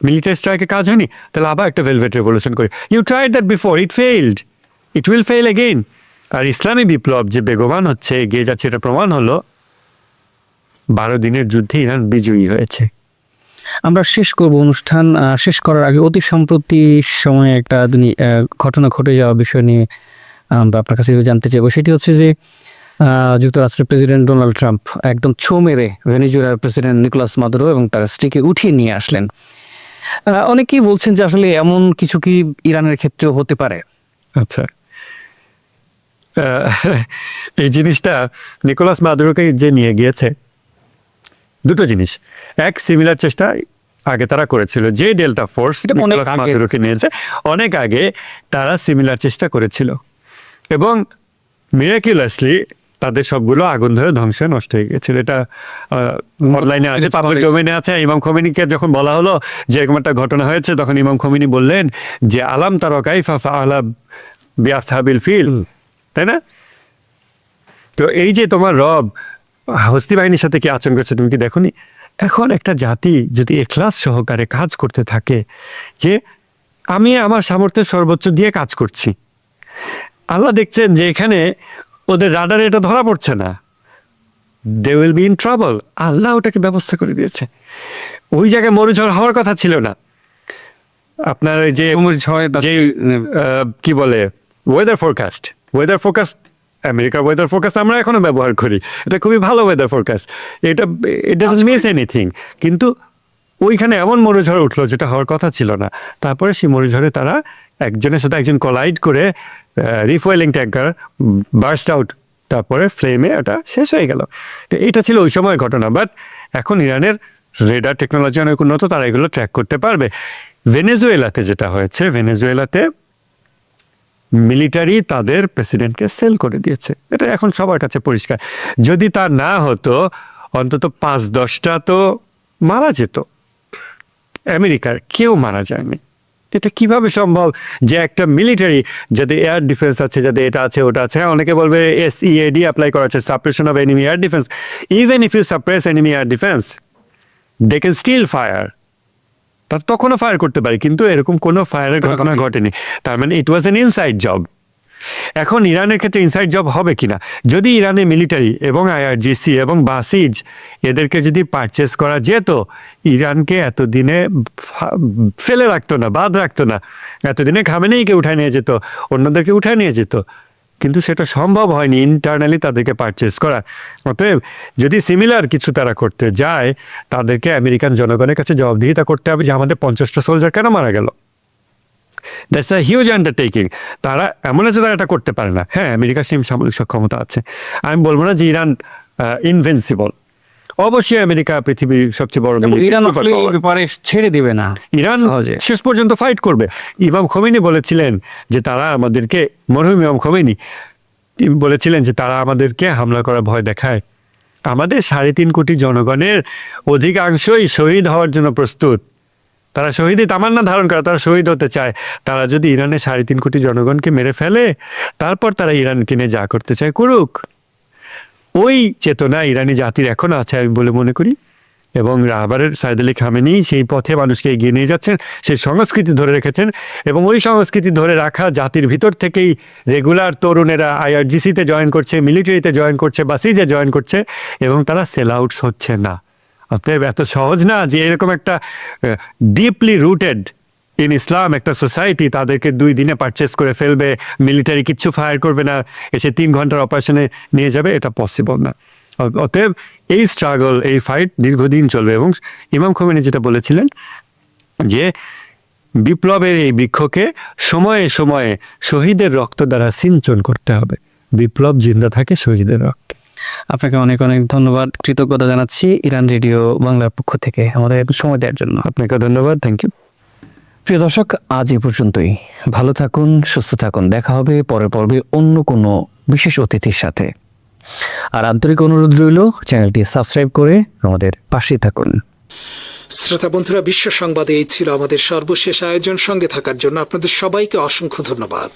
মিলিটারি স্ট্রাইকে কাজ হয়নি, তাহলে আবার একটা ভেলভেট রেভলিউশন করে। You tried that before, it failed, it will fail again. আর ইসলামী বিপ্লব যে বেগবান হচ্ছে, এগিয়ে যাচ্ছে, এটা প্রমাণ হলো 12 দিনের যুদ্ধে ইরান বিজয়ী হয়েছে। আমরা শেষ করব অনুষ্ঠান। শেষ করার আগে অতি সম্প্রতি সময়ে একটা ঘটনা ঘটে যাওয়া বিষয় নিয়ে আমরা আপনার কাছে জানতে চাইবো। সেটি হচ্ছে যে যুক্তরাষ্ট্রের প্রেসিডেন্ট ডোনাল্ড ট্রাম্প একদম ছো মেরে ভেনেজুয়েলার প্রেসিডেন্ট নিকোলাস মাদুরো এবং তার স্ত্রীকে উঠিয়ে নিয়ে আসলেন। অনেকেই বলছেন যে আসলে এমন কিছু কি ইরানের ক্ষেত্রেও হতে পারে? আচ্ছা, এই জিনিসটা নিকোলাস মাদুরোকে যে নিয়ে গিয়েছে, দুটো জিনিস। এক, সিমিলার চেষ্টা আগে তারা করেছিল, যে ডেল্টা ফোর্স নিকোলাস মাদুরোকে নিয়েছে, অনেক আগে তারা সিমিলার চেষ্টা করেছিল, এবং মিরাকুলাসলি তাদের সবগুলো আগুন ধরে ধ্বংস নষ্ট হয়ে গেছিল। এটা অনলাইনে আছে, পাবলিক ডোমেইনে আছে। ইমাম খোমেনিকে যখন বলা হলো যে এরকম একটা ঘটনা হয়েছে, তখন ইমাম খোমেনি বললেন যে আলাম তারা কাইফা ফাআলা বিআসহাবিল ফিল, তাই না? তো এই যে তোমার রব হস্তি বাহিনীর সাথে কি আচরণ করছে তুমি কি দেখোনি? এখন একটা জাতি যদি এখলাস সহকারে কাজ করতে থাকে, যে আমি আমার সামর্থ্যের সর্বোচ্চ দিয়ে কাজ করছি, আল্লাহ দেখছেন যে এখানে ওদের রাডারে এটা ধরা পড়ছে না, they will be in trouble, Allah ওটাকে ব্যবস্থা করে দিয়েছে। ওই জায়গায় মরুঝড় হওয়ার কথা ছিল না। আপনার যে কি বলে ওয়েদার ফোরকাস্ট আমেরিকার ওয়েদার ফোরকাস্ট আমরা এখনো ব্যবহার করি, এটা খুবই ভালো ওয়েদার ফোরকাস্ট, এটা ইট ডাজন্ট মিস এনিথিং। কিন্তু ওইখানে এমন মরুঝড় উঠলো যেটা হওয়ার কথা ছিল না। তারপরে সেই মরুঝড়ে তারা একজনের সাথে একজন কলাইড করে রিফুয়েলিং ট্যাঙ্কার বার্স্ট আউট, তারপরে ফ্লেমে ওটা শেষ হয়ে গেল। তো এইটা ছিল ওই সময়ের ঘটনা। বাট এখন ইরানের রেডার টেকনোলজি অনেক উন্নত, তারা এগুলো ট্র্যাক করতে পারবে। ভেনেজুয়েলাতে যেটা হয়েছে, ভেনেজুয়েলাতে মিলিটারি তাদের প্রেসিডেন্টকে সেল করে দিয়েছে, এটা এখন সবার কাছে পরিষ্কার। যদি তা না হতো অন্তত 5-10টা তো মারা যেত, আমেরিকার কেউ মারা যায়নি। এটা কিভাবে সম্ভব যে একটা মিলিটারি, যাদের এয়ার ডিফেন্স আছে, যাদের এটা আছে ওটা আছে, হ্যাঁ অনেকে বলবে SEAD অ্যাপ্লাই করা আছে, suppression of enemy air defence. Even if you suppress enemy air defence, they can still fire, তার তখনও ফায়ার করতে পারে, কিন্তু এরকম কোনো ফায়ারের ঘটনা ঘটেনি। তার মানে ইট ওয়াজ এন ইনসাইড জব। এখন ইরানের ক্ষেত্রে ইনসাইড জব হবে কিনা, যদি ইরানের মিলিটারি এবং IRGC এবং বাসিজ এদেরকে যদি পারচেস করা যেত, ইরানকে এতদিনে ফেলে রাখতো না, বাদ রাখতো না। এতদিনে খামেনেইকে উঠায় নিয়ে যেত, অন্যদেরকে উঠায় নিয়ে যেত, কিন্তু সেটা সম্ভব হয়নি ইন্টারনালি তাদেরকে পারচেস করা। অতএব যদি সিমিলার কিছু তারা করতে যায়, তাদেরকে আমেরিকান জনগণের কাছে জবাবদিহিতা করতে হবে যে আমাদের 50টা সোলজার কেন মারা গেল। That's a huge undertaking. তারা এমন আছে তারা এটা করতে পারে না। হ্যাঁ, আমেরিকার সেই সামরিক সক্ষমতা আছে, আমি বলবো না যে ইরান ইনভিনসিবল। অবশ্যই আমেরিকা পৃথিবীর সবচেয়ে বড় ইরান আসলে এই ব্যাপারে ছেড়ে দিবে না, ইরান সহজে। শেষ পর্যন্ত ফাইট করবে। ইমাম খোমেনি বলেছিলেন যে তারা আমাদেরকে, মরহুম ইমাম খোমেনি তিনি বলেছিলেন যে তারা আমাদেরকে হামলা করার ভয় দেখায়। আমাদের 3.5 কোটি জনগণের অধিকাংশই শহীদ হওয়ার জন্য প্রস্তুত। তারা শহীদই তামান্না ধারণ করে, তারা শহীদ হতে চায়। তারা যদি ইরানের 3.5 কোটি জনগণকে মেরে ফেলে, তারপর তারা ইরানকে নিয়ে যা করতে চায় করুক। ওই চেতনা ইরানি জাতির এখনো আছে আমি বলে মনে করি, এবং রাহবারের সাইদ আলী খামেনি সেই পথে মানুষকে এগিয়ে নিয়ে যাচ্ছেন, সেই সংস্কৃতি ধরে রেখেছেন। এবং ওই সংস্কৃতি ধরে রাখা জাতির ভিতর থেকেই রেগুলার তরুণেরা IRGC-তে জয়েন করছে, মিলিটারিতে জয়েন করছে, বাসিজে জয়েন করছে, এবং তারা সেল আউটস হচ্ছে না। অতএব এত সহজ না যে এরকম একটা ডিপলি রুটেড ইন ইসলাম একটা সোসাইটি তাদেরকে 2 দিনে পারচেস করে ফেলবে, মিলিটারি কিচ্ছু ফায়ার করবে না, এসে 3 ঘন্টার অপারেশনে নিয়ে যাবে, এটা পসিবল না। অতএব এই স্ট্রাগল, এই ফাইট দীর্ঘদিন চলবে। এবং ইমাম খোমেনি যেটা বলেছিলেন যে বিপ্লবের এই বৃক্ষকে সময়ে সময়ে শহীদের রক্ত দ্বারা সিঞ্চন করতে হবে। বিপ্লব জিন্দা থাকে শহীদের রক্ত। আপনাকে অনেক অনেক ধন্যবাদ, কৃতজ্ঞতা জানাচ্ছি ইরান রেডিও বাংলার পক্ষ থেকে আমাদের সময় দেওয়ার জন্য। আপনাকে ধন্যবাদ, থ্যাংক ইউ। প্রিয় দর্শক, আজ এ পর্যন্তই। ভালো থাকুন, সুস্থ থাকুন। দেখা হবে পরের পর্বে অন্য কোনো বিশেষ অতিথির সাথে। আর আন্তরিক অনুরোধ রইল চ্যানেলটি সাবস্ক্রাইব করে আমাদের পাশে থাকুন। শ্রোতা বন্ধুরা, বিশ্ব সংবাদে এই ছিল আমাদের সর্বশেষ আয়োজন। সঙ্গে থাকার জন্য আপনাদের সবাইকে অসংখ্য ধন্যবাদ।